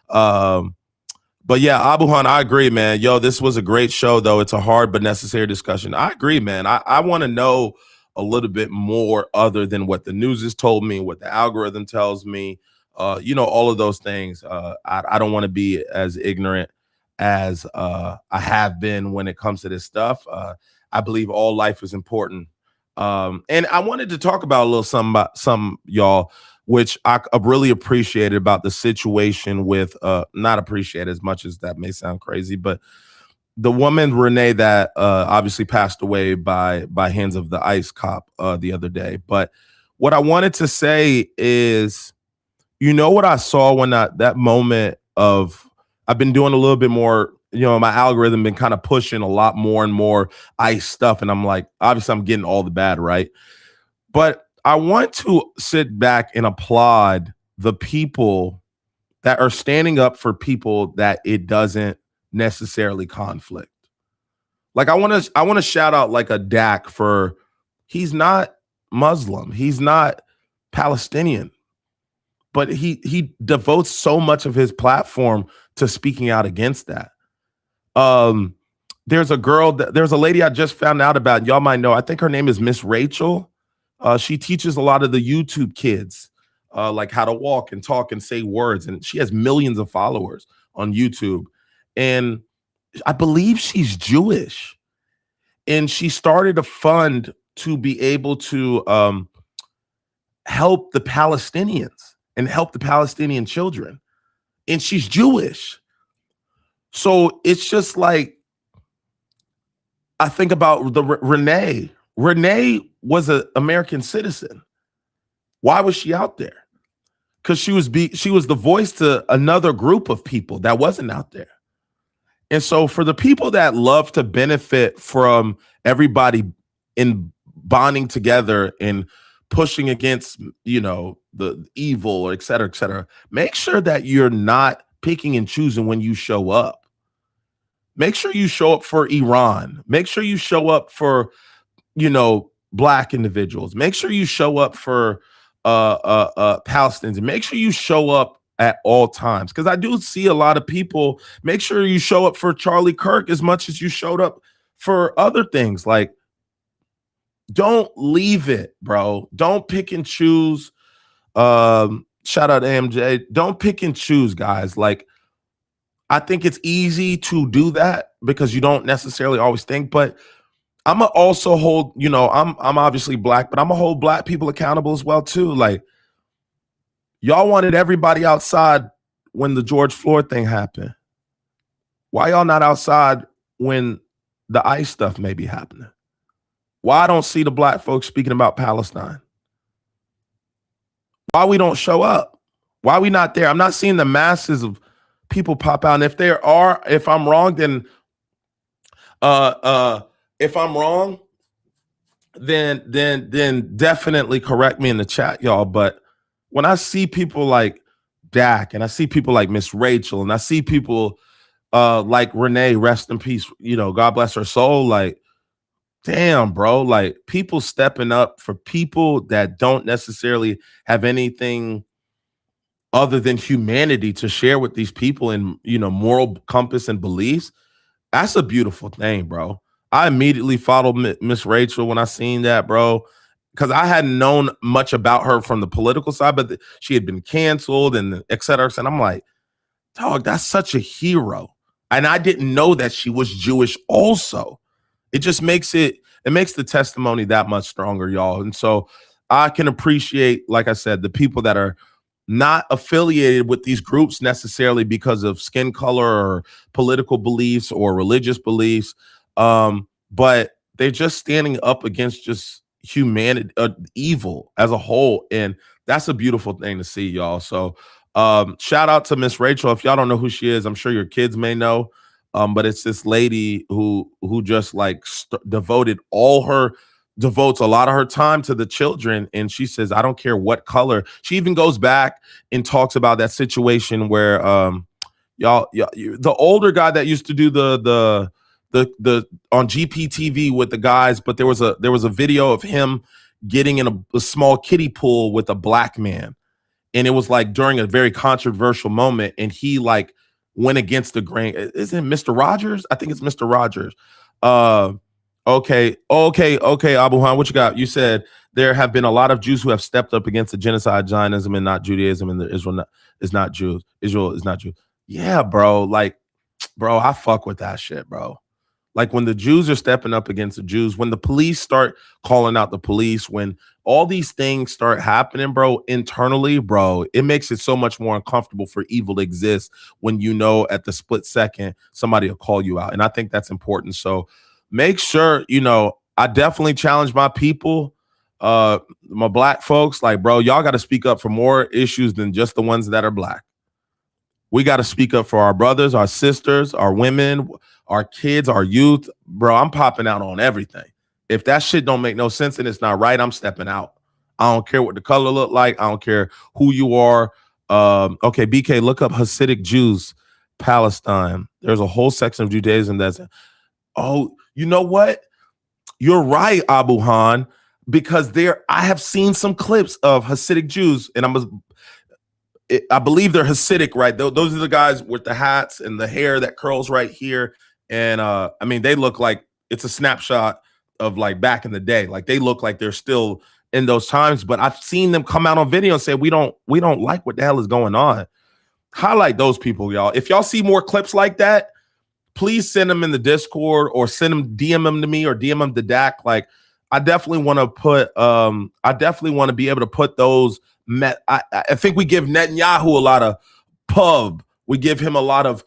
Speaker 2: But yeah, Abuhan, I agree, man. Yo, this was a great show, though. It's a hard but necessary discussion. I agree, man. I want to know a little bit more other than what the news has told me, what the algorithm tells me, all of those things. I don't want to be as ignorant as I have been when it comes to this stuff. I believe all life is important. And I wanted to talk about a little some y'all, which I really appreciated about the situation with, not appreciate as much as that may sound crazy, but the woman, Renee, that obviously passed away by hands of the ICE cop the other day. But what I wanted to say is, what I saw when that moment of, I've been doing a little bit more, my algorithm been kind of pushing a lot more and more ICE stuff. And I'm like, obviously I'm getting all the bad, right? But I want to sit back and applaud the people that are standing up for people that it doesn't necessarily conflict. Like I want to shout out like a Dak for, he's not Muslim, he's not Palestinian, but he devotes so much of his platform to speaking out against that. There's a lady I just found out about. Y'all might know. I think her name is Miss Rachel. She teaches a lot of the YouTube kids like how to walk and talk and say words. And she has millions of followers on YouTube. And I believe she's Jewish. And she started a fund to be able to help the Palestinians and help the Palestinian children. And she's Jewish. So it's just like, I think about the Renee. Renee was an American citizen. Why was she out there? Because she was the voice to another group of people that wasn't out there. And so for the people that love to benefit from everybody in bonding together and pushing against, the evil, or et cetera, make sure that you're not picking and choosing when you show up. Make sure you show up for Iran. Make sure you show up for, Black individuals. Make sure you show up for Palestinians. And make sure you show up at all times. Because I do see a lot of people, make sure you show up for Charlie Kirk as much as you showed up for other things. Like, don't leave it, bro. Don't pick and choose. Shout out to AMJ. Don't pick and choose, guys. Like, I think it's easy to do that because you don't necessarily always think, but I'm gonna also hold, I'm obviously Black, but I'm gonna hold Black people accountable as well too. Like, y'all wanted everybody outside when the George Floyd thing happened. Why y'all not outside when the ICE stuff may be happening? Why I don't see the Black folks speaking about Palestine? Why we don't show up? Why we not there? I'm not seeing the masses of people pop out. And if I'm wrong, then if I'm wrong, then definitely correct me in the chat, y'all. But when I see people like Dak, and I see people like Miss Rachel, and I see people like Renee, rest in peace, God bless her soul, like, damn, bro, like, people stepping up for people that don't necessarily have anything other than humanity to share with these people in, moral compass and beliefs. That's a beautiful thing, bro. I immediately followed Miss Rachel when I seen that, bro, because I hadn't known much about her from the political side, but she had been canceled and et cetera. And I'm like, dog, that's such a hero. And I didn't know that she was Jewish also. It just makes the testimony that much stronger, y'all. And so I can appreciate, like I said, the people that are not affiliated with these groups necessarily because of skin color or political beliefs or religious beliefs, but they're just standing up against just humanity, evil as a whole, and that's a beautiful thing to see, y'all. So shout out to Miss Rachel. If y'all don't know who she is, I'm sure your kids may know, but it's this lady who just like devotes a lot of her time to the children. And she says, I don't care what color. She even goes back and talks about that situation where the older guy that used to do the on GPTV with the guys, but there was a video of him getting in a small kiddie pool with a Black man. and it was like during a very controversial moment, and he like went against the grain. Isn't it Mr. Rogers? I think it's Mr. Rogers. Okay, Abu Han, what you got? You said there have been a lot of Jews who have stepped up against the genocide, Zionism, and not Judaism, and Israel is not Jews. Israel is not Jews. Yeah, bro. Like, bro, I fuck with that shit, bro. Like when the Jews are stepping up against the Jews, when the police start calling out the police, when all these things start happening, bro, internally, bro, it makes it so much more uncomfortable for evil to exist when you know at the split second somebody will call you out. And I think that's important. So make sure, you know, I definitely challenge my people, my black folks, like, bro, y'all got to speak up for more issues than just the ones that are black. We got to speak up for our brothers, our sisters, our women, our kids, our youth. Bro, I'm popping out on everything. If that shit don't make no sense and it's not right, I'm stepping out. I don't care what the color look like. I don't care who you are. Okay, BK, look up Hasidic Jews, Palestine. There's a whole section of Judaism that's, oh, you know what? You're right, Abu Han, because I have seen some clips of Hasidic Jews, and I believe they're Hasidic, right? Those are the guys with the hats and the hair that curls right here. And I mean, they look like it's a snapshot of like back in the day. Like they look like they're still in those times, but I've seen them come out on video and say, we don't like what the hell is going on. Highlight those people, y'all. If y'all see more clips like that, please send them in the Discord or DM them to me or DM them to Dak. Like I definitely want to be able to put those. I think we give Netanyahu a lot of pub. We give him a lot of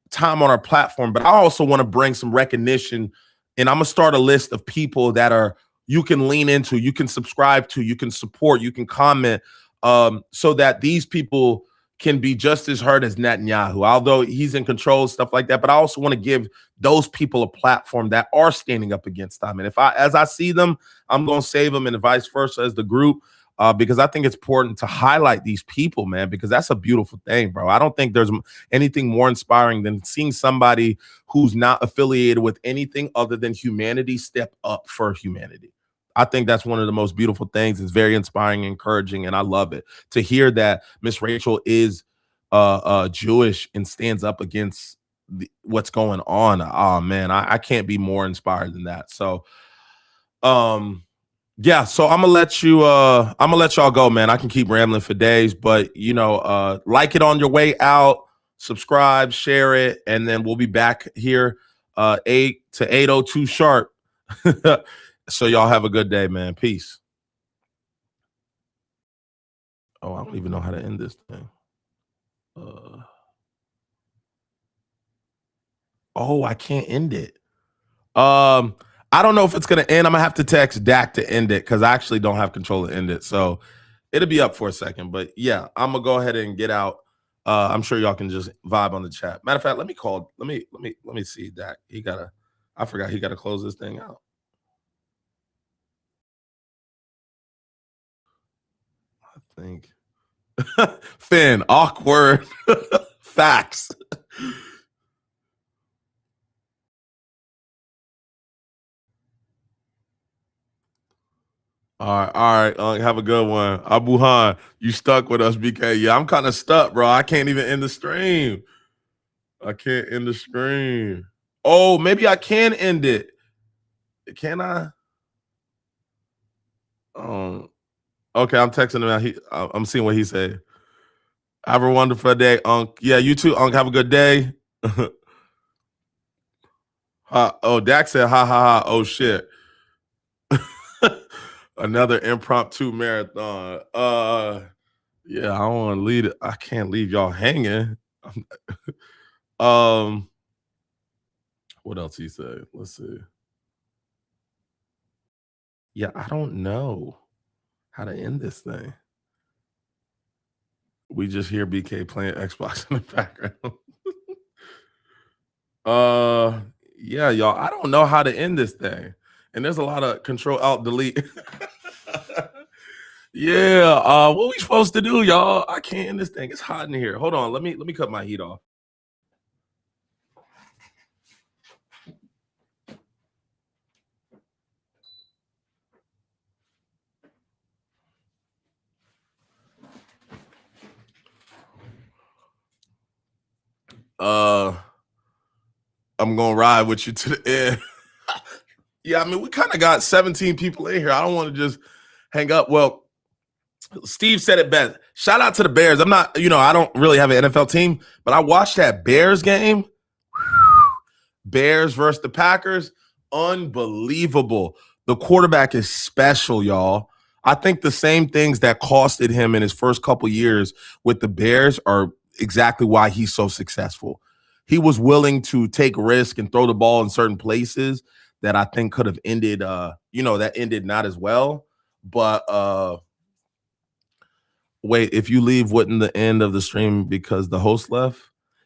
Speaker 2: time on our platform, but I also want to bring some recognition, and I'm gonna start a list of people that you can lean into, you can subscribe to, you can support, you can comment, so that these people can be just as heard as Netanyahu, although he's in control, stuff like that. But I also want to give those people a platform that are standing up against them. And as I see them, I'm gonna save them, and vice versa as the group. Because I think it's important to highlight these people, man, because that's a beautiful thing, bro. I don't think there's anything more inspiring than seeing somebody who's not affiliated with anything other than humanity step up for humanity. I think that's one of the most beautiful things. It's very inspiring, encouraging, and I love it. To hear that Miss Rachel is Jewish and stands up against what's going on. Oh, man, I can't be more inspired than that. So, yeah, so I'm gonna let y'all go, man. I can keep rambling for days, but you know, like it on your way out, subscribe, share it, and then we'll be back here 8 to 8:02 sharp. So y'all have a good day, man. Peace. Oh, I don't even know how to end this thing. Oh, I can't end it. I don't know if it's going to end. I'm going to have to text Dak to end it because I actually don't have control to end it. So it'll be up for a second. But yeah, I'm going to go ahead and get out. I'm sure y'all can just vibe on the chat. Matter of fact, let me see Dak. I forgot he got to close this thing out. I think. Finn, awkward. Facts. All right. Have a good one. Abu Han, you stuck with us, BK. Yeah, I'm kind of stuck, bro. I can't even end the stream. I can't end the stream. Oh, maybe I can end it. Can I? Okay, I'm texting him now. I'm seeing what he said. Have a wonderful day, Unc. Yeah, you too, Unc. Have a good day. Dak said, ha, ha, ha. Oh, shit. Another impromptu marathon. Yeah, I don't want to lead it. I can't leave y'all hanging. What else he said? Let's see. Yeah, I don't know how to end this thing. We just hear BK playing Xbox in the background. Yeah, y'all. I don't know how to end this thing. And there's a lot of Control Alt Delete. Yeah, what we supposed to do, y'all? I can't end this thing. It's hot in here. Hold on, let me cut my heat off. I'm gonna ride with you to the end. Yeah, I mean, we kind of got 17 people in here. I don't want to just hang up. Well, Steve said it best. Shout out to the Bears. I'm not, I don't really have an NFL team, but I watched that Bears game. Bears versus the Packers. Unbelievable. The quarterback is special, y'all. I think the same things that costed him in his first couple years with the Bears are exactly why he's so successful. He was willing to take risk and throw the ball in certain places that I think could have ended, that ended not as well. But wait, if you leave, wouldn't the end of the stream because the host left?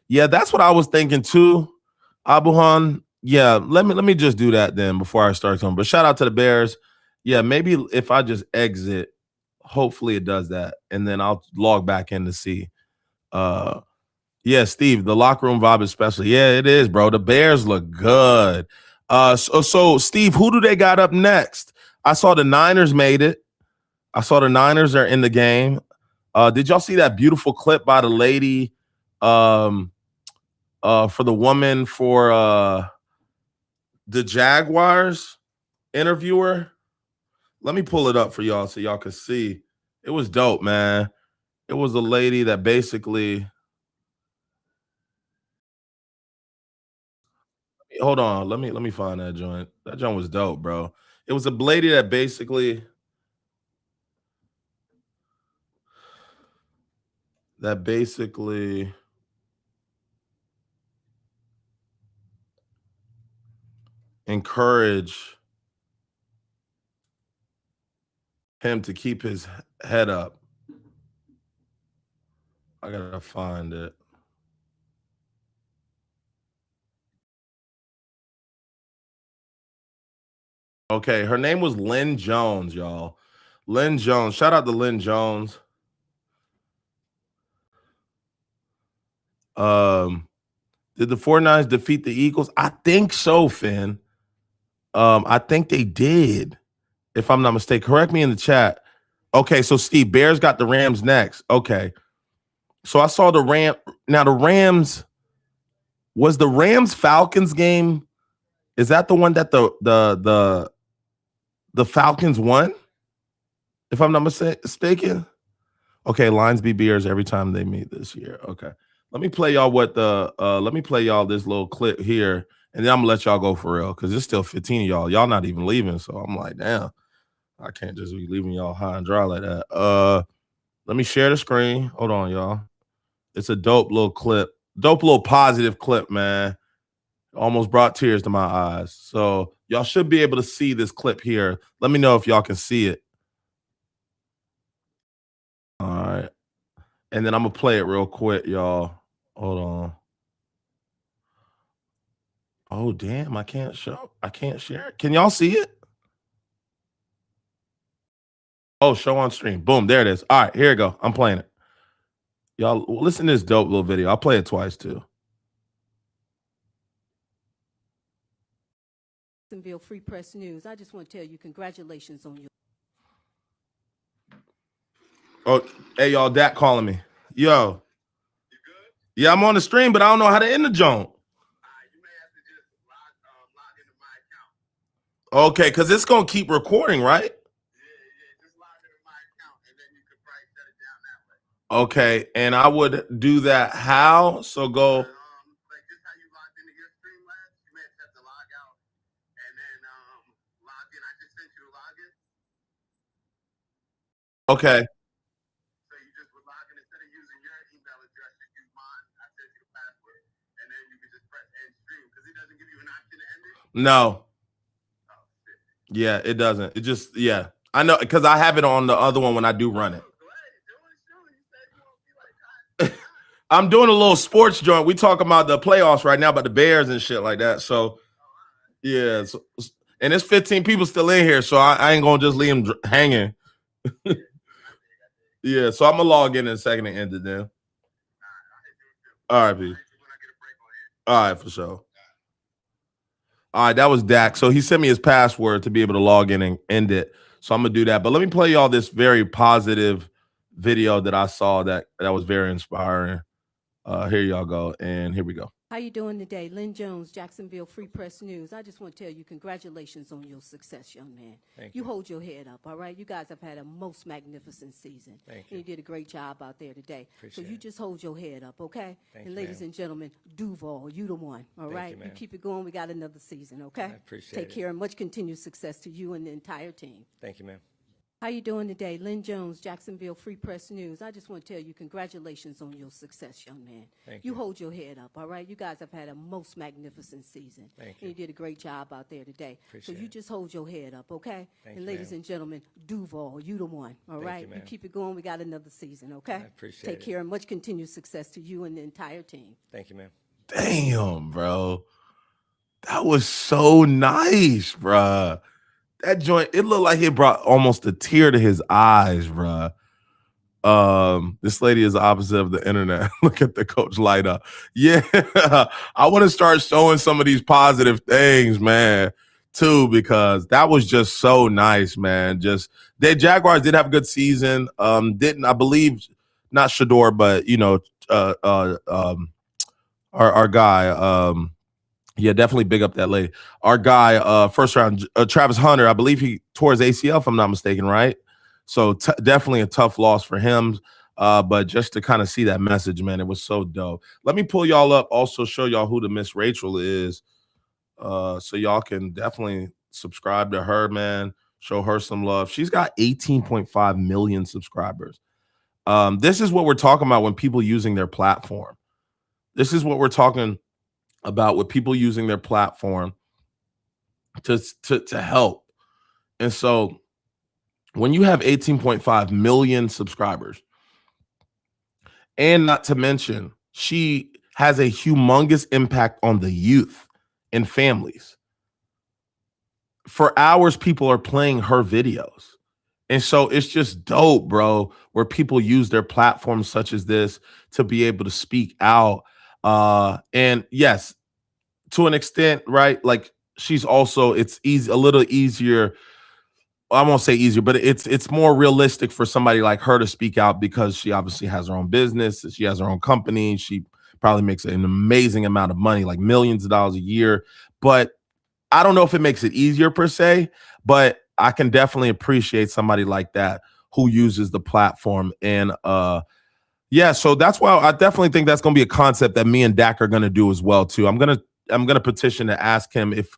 Speaker 2: Yeah, that's what I was thinking too, Abuhan. Yeah, let me just do that then before I start something. But shout out to the Bears. Yeah, maybe if I just exit, hopefully it does that, and then I'll log back in to see. Yeah, Steve, the locker room vibe is special. Yeah, it is, bro. The Bears look good. So Steve, who do they got up next? I saw the Niners made it. I saw the Niners are in the game. Did y'all see that beautiful clip by the lady for the woman for the Jaguars interviewer? Let me pull it up for y'all so y'all can see. It was dope, man. It was a lady that basically hold on, let me find that joint. That joint was dope, bro. It was a lady that basically encourage him to keep his head up. I gotta find it. Okay, her name was Lynn Jones, y'all. Lynn Jones. Shout out to Lynn Jones. Did the 49ers defeat the Eagles? I think so, Finn. I think they did, if I'm not mistaken. Correct me in the chat. Okay, so Steve, Bears got the Rams next. Okay. So I saw the Rams. Was the Rams Falcons game? Is that the one that the Falcons won? If I'm not mistaken. Okay, Lions beat Bears every time they meet this year. Okay. Let me play y'all this little clip here, and then I'm gonna let y'all go for real because it's still 15 of y'all. Y'all not even leaving. So I'm like, damn, I can't just be leaving y'all high and dry like that. Let me share the screen. Hold on, y'all. It's a dope little clip. Dope little positive clip, man. Almost brought tears to my eyes. So y'all should be able to see this clip here. Let me know if y'all can see it. All right. And then I'm going to play it real quick, y'all. Hold on. Oh, damn. I can't share it. Can y'all see it? Oh, show on stream. Boom. There it is. All right. Here we go. I'm playing it. Y'all listen to this dope little video. I'll play it twice too.
Speaker 8: Free Press News. I just want to tell you congratulations on your.
Speaker 2: Oh, hey y'all, Dak calling me. Yo. You good? Yeah, I'm on the stream, but I don't know how to end the joint. You may have to just log into my account. Okay, because it's gonna keep recording, right? Yeah, just log into my account and then you could probably shut it down that way. Okay, and I would do that how? So go. Like just how you logged into your Streamlabs, you may have to log out and then log in. I just sent you a login. Okay. So you just would log in instead of using your email address, you use mine. I sent you the password, and then you can just press end stream because it doesn't give you an option to end it. No. Oh, shit. Yeah, it doesn't. It just I know because I have it on the other one when I do run it. I'm doing a little sports joint. We talking about the playoffs right now, about the Bears and shit like that. So, yeah. So, and there's 15 people still in here, so I ain't going to just leave them hanging. Yeah, so I'm going to log in a second and end it then. All right, P. All right, for sure. All right, that was Dak. So he sent me his password to be able to log in and end it. So I'm going to do that. But let me play y'all this very positive video that I saw that was very inspiring. Here y'all go, and here we go.
Speaker 8: How you doing today? Lynn Jones, Jacksonville Free Press News. I just want to tell you congratulations on your success, young man.
Speaker 9: Thank
Speaker 8: You
Speaker 9: you.
Speaker 8: hold your head up, all right? You guys have had a most magnificent season.
Speaker 9: Thank
Speaker 8: And
Speaker 9: you.
Speaker 8: you did a great job out there today.
Speaker 9: Appreciate
Speaker 8: so you
Speaker 9: it.
Speaker 8: just hold your head up, okay?
Speaker 9: Thank
Speaker 8: and
Speaker 9: you,
Speaker 8: ladies
Speaker 9: ma'am.
Speaker 8: and gentlemen, Duval, you the one, all
Speaker 9: Thank
Speaker 8: right?
Speaker 9: you, ma'am.
Speaker 8: keep it going. We got another season, okay?
Speaker 9: I appreciate
Speaker 8: Take
Speaker 9: it.
Speaker 8: care and much continued success to you and the entire team.
Speaker 9: Thank you, ma'am.
Speaker 8: How you doing today? Lynn Jones, Jacksonville Free Press News. I just want to tell you congratulations on your success, young man.
Speaker 9: Thank
Speaker 8: you.
Speaker 9: you.
Speaker 8: hold your head up, all right? You guys have had a most magnificent season.
Speaker 9: Thank
Speaker 8: And
Speaker 9: you.
Speaker 8: you did a great job out there today.
Speaker 9: Appreciate
Speaker 8: so you
Speaker 9: it.
Speaker 8: just hold your head up, okay?
Speaker 9: Thank
Speaker 8: and
Speaker 9: you,
Speaker 8: ladies
Speaker 9: ma'am.
Speaker 8: and gentlemen, Duval, you the one, all
Speaker 9: Thank
Speaker 8: right?
Speaker 9: you, ma'am.
Speaker 8: keep it going. We got another season, okay?
Speaker 9: I appreciate
Speaker 8: Take
Speaker 9: it.
Speaker 8: care and much continued success to you and the entire team.
Speaker 9: Thank you, ma'am.
Speaker 2: Damn, bro. That was so nice, bruh. That joint, it looked like it brought almost a tear to his eyes, bruh. This lady is the opposite of the internet. Look at the coach light up. Yeah, I want to start showing some of these positive things, man, too, because that was just so nice, man. Just the Jaguars did have a good season. Didn't I believe not Shador, but you know, our guy, yeah, definitely big up that lady. Our guy, first round, Travis Hunter, I believe he tore his ACL, if I'm not mistaken, right? So definitely a tough loss for him. But just to kind of see that message, man, it was so dope. Let me pull y'all up, also show y'all who the Miss Rachel is. So y'all can definitely subscribe to her, man. Show her some love. She's got 18.5 million subscribers. This is what we're talking about when people using their platform. This is what we're talking about with people using their platform to help. And so when you have 18.5 million subscribers, and not to mention, she has a humongous impact on the youth and families. For hours, people are playing her videos. And so it's just dope, bro, where people use their platforms such as this to be able to speak out. And yes, to an extent, right? Like she's also, it's easy, a little easier. I won't say easier, but it's more realistic for somebody like her to speak out because she obviously has her own business. She has her own company. She probably makes an amazing amount of money, like millions of dollars a year. But I don't know if it makes it easier per se, but I can definitely appreciate somebody like that who uses the platform. And yeah, so that's why I definitely think that's going to be a concept that me and Dak are going to do as well too. I'm gonna petition to ask him if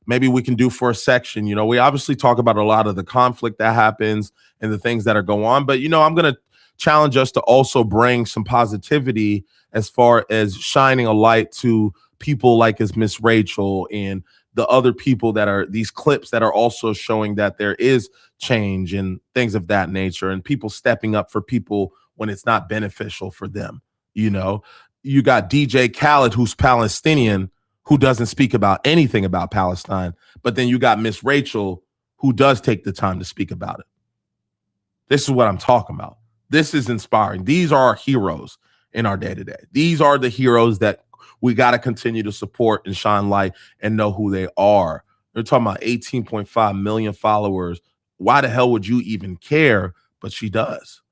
Speaker 2: maybe we can do for a section. You know, we obviously talk about a lot of the conflict that happens and the things that are going on, but you know, I'm going to challenge us to also bring some positivity as far as shining a light to people like as Miss Rachel and the other people that are these clips that are also showing that there is change and things of that nature, and people stepping up for people when it's not beneficial for them. You know, you got DJ Khaled, who's Palestinian, who doesn't speak about anything about Palestine. But then you got Miss Rachel, who does take the time to speak about it. This is what I'm talking about. This is inspiring. These are our heroes in our day-to-day. These are the heroes that we got to continue to support and shine light and know who they are. They're talking about 18.5 million followers. Why the hell would you even care? But she does.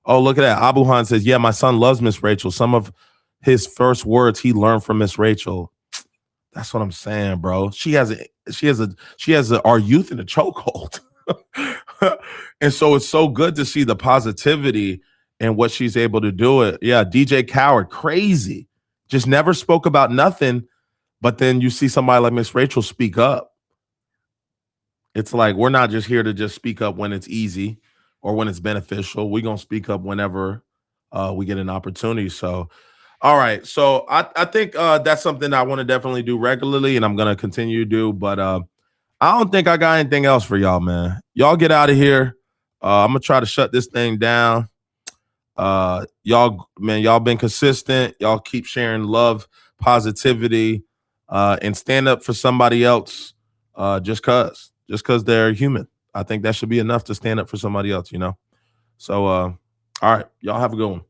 Speaker 2: Oh, look at that. Abu Han says, yeah, my son loves Miss Rachel. Some of his first words he learned from Miss Rachel. That's what I'm saying, bro. She has our youth in a chokehold. And so it's so good to see the positivity and what she's able to do it. Yeah, DJ Khaled, crazy. Just never spoke about nothing, but then you see somebody like Miss Rachel speak up. It's like we're not just here to just speak up when it's easy or when it's beneficial. We're going to speak up whenever we get an opportunity. So all right. So I think that's something I want to definitely do regularly, and I'm going to continue to do. But I don't think I got anything else for y'all, man. Y'all get out of here. I'm going to try to shut this thing down. Y'all been consistent. Y'all keep sharing love, positivity, and stand up for somebody else just because they're human. I think that should be enough to stand up for somebody else, you know? So, all right. Y'all have a good one.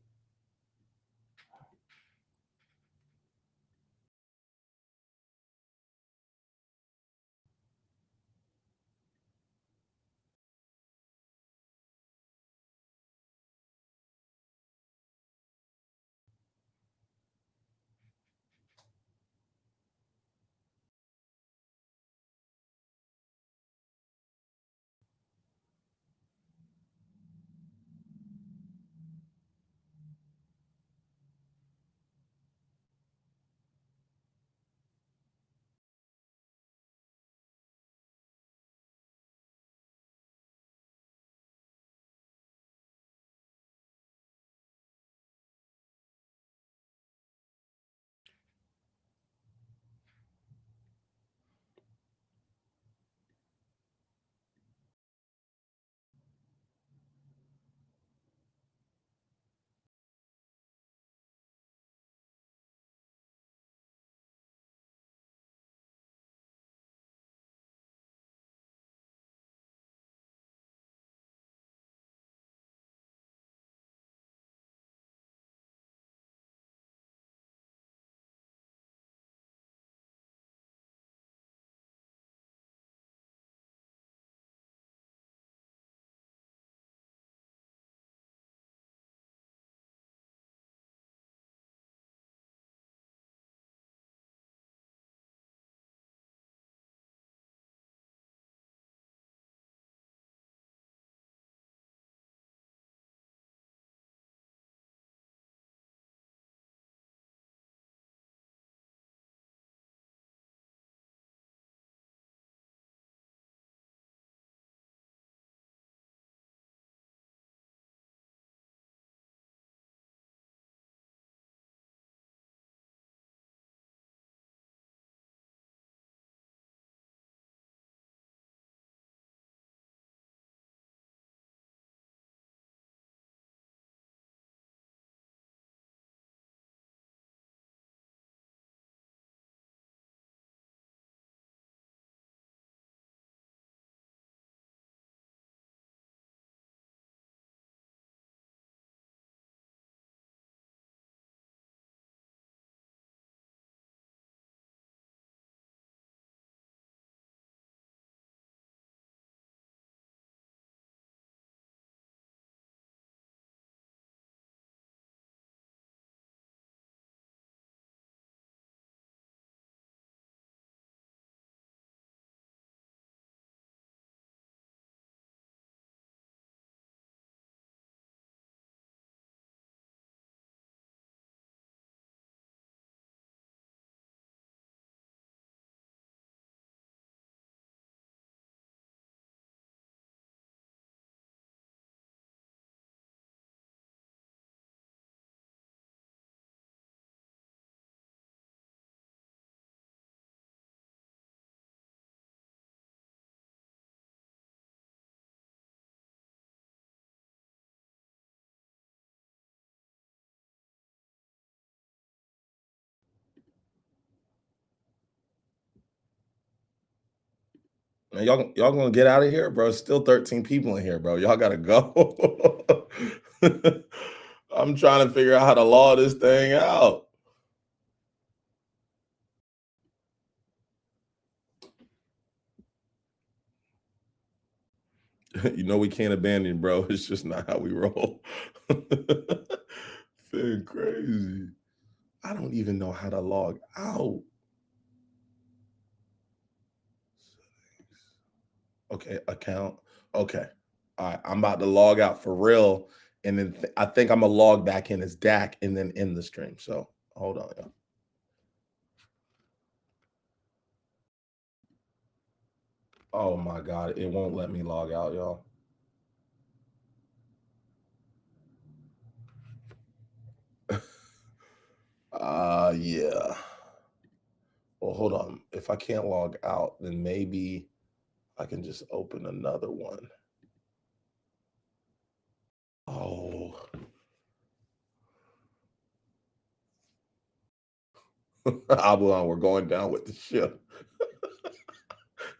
Speaker 2: Man, y'all gonna get out of here, bro? Still 13 people in here, bro. Y'all gotta go. I'm trying to figure out how to law this thing out. You know we can't abandon, bro. It's just not how we roll. Thing crazy. I don't even know how to log out. Okay, account. Okay. All right. I'm about to log out for real. And then I think I'm gonna log back in as Dak and then end the stream. So hold on, y'all. Oh my God, it won't let me log out, y'all. Yeah. Well, hold on. If I can't log out, then maybe I can just open another one. Oh. Abulan, we're going down with the ship.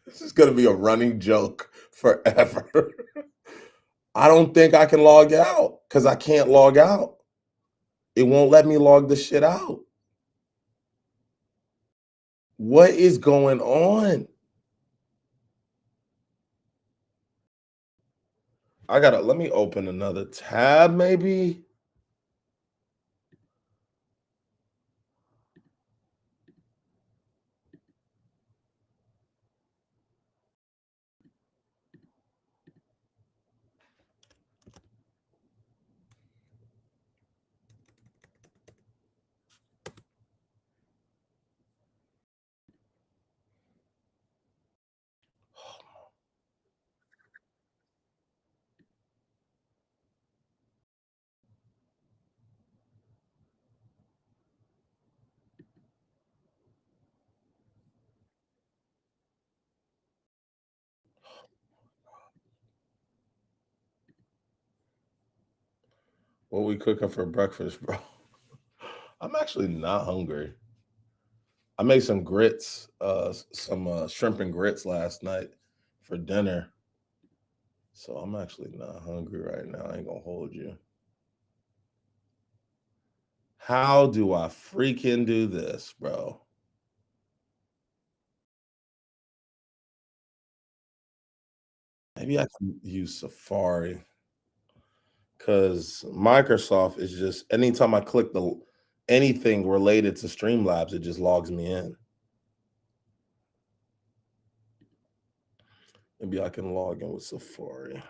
Speaker 2: This is gonna be a running joke forever. I don't think I can log out because I can't log out. It won't let me log the shit out. What is going on? Let me open another tab, maybe. What we cooking for breakfast, bro? I'm actually not hungry. I made some grits, some shrimp and grits last night for dinner. So I'm actually not hungry right now. I ain't gonna hold you. How do I freaking do this, bro? Maybe I can use Safari because Microsoft is just anytime I click the anything related to Streamlabs, it just logs me in. Maybe I can log in with Safari.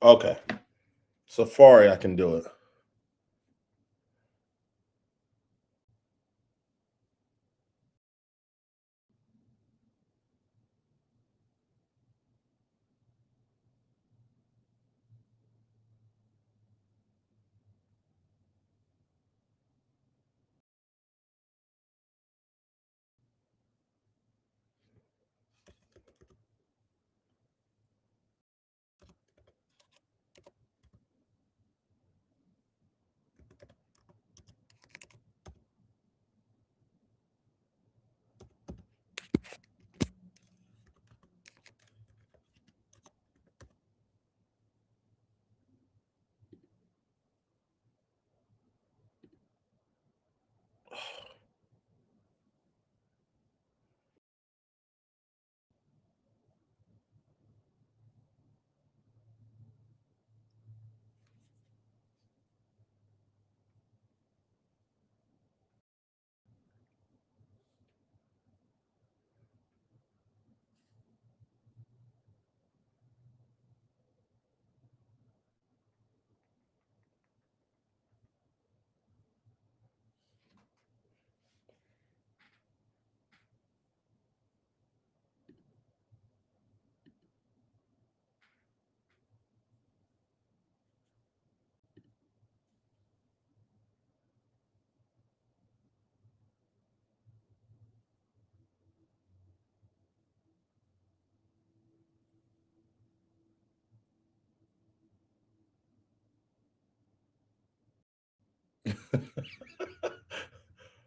Speaker 2: Okay. Safari, I can do it.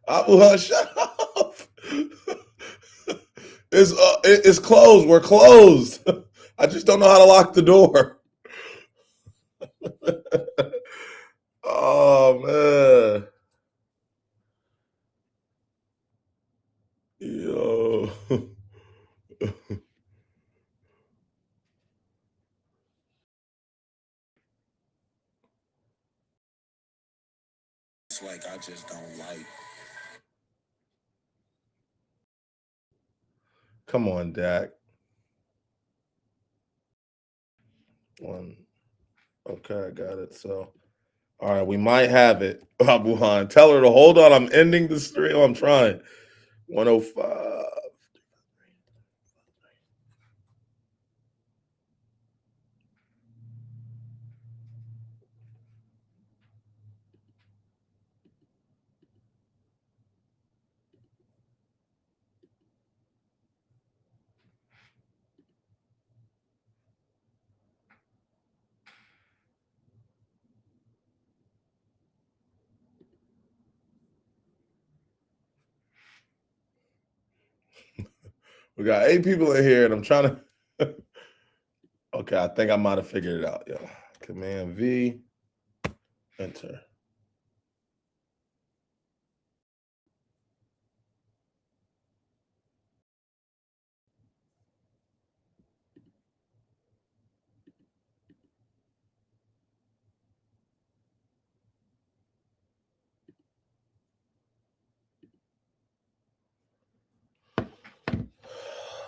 Speaker 2: Abu Hush, shut up. It's closed. We're closed. I just don't know how to lock the door. Oh man. Yo.
Speaker 9: It's like I just don't like.
Speaker 2: Come on, Dak. One. Okay, I got it. So, all right, we might have it. Abu Han, tell her to hold on. I'm ending the stream. I'm trying. 105. We got 8 people in here, and I'm trying to. Okay, I think I might have figured it out. Yeah. Command V, enter.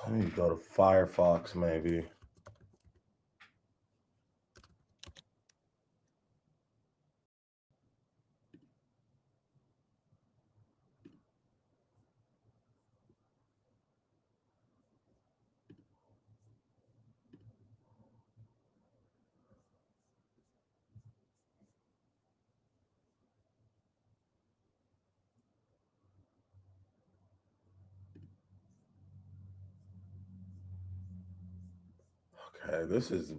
Speaker 2: Let me go to Firefox, maybe. Okay, this is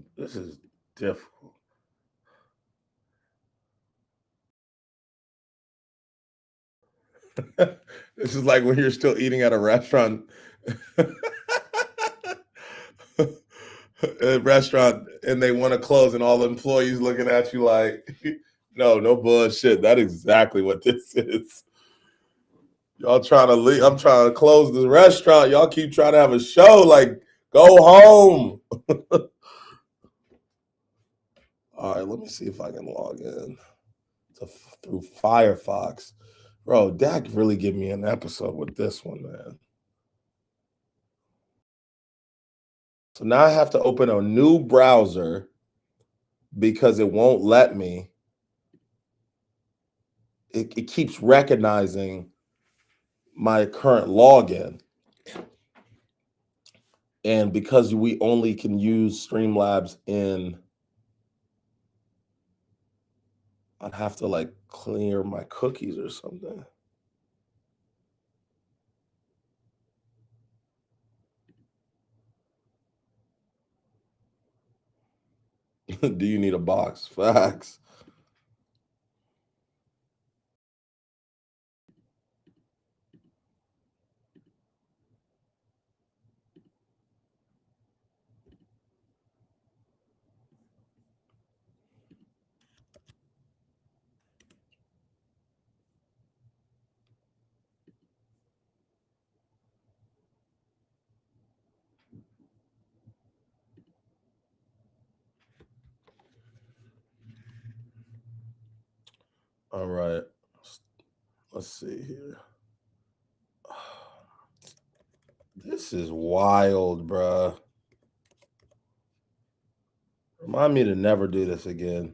Speaker 2: difficult. This is like when you're still eating at a restaurant. A restaurant and they want to close and all the employees looking at you like, no bullshit. That's exactly what this is. Y'all trying to leave. I'm trying to close the restaurant. Y'all keep trying to have a show. Like, go home. All right, let me see if I can log in through Firefox. Bro, Dak really give me an episode with this one, man. So now I have to open a new browser because it won't let me. It keeps recognizing my current login. And because we only can use Streamlabs I'd have to like clear my cookies or something. Do you need a box? Facts. All right. Let's see here. This is wild, bruh. Remind me to never do this again.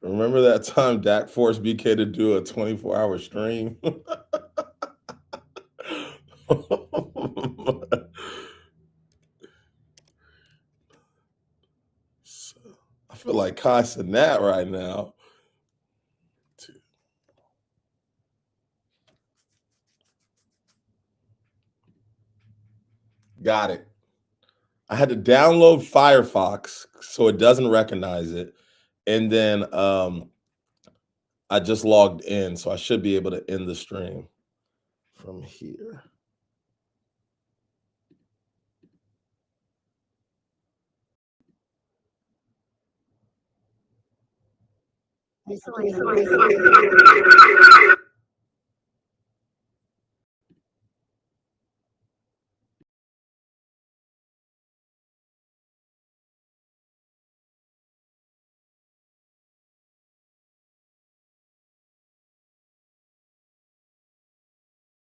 Speaker 2: Remember that time Dak forced BK to do a 24-hour stream? I feel like Kai Cenat right now. Got it. I had to download Firefox so it doesn't recognize it. And then I just logged in, so I should be able to end the stream from here.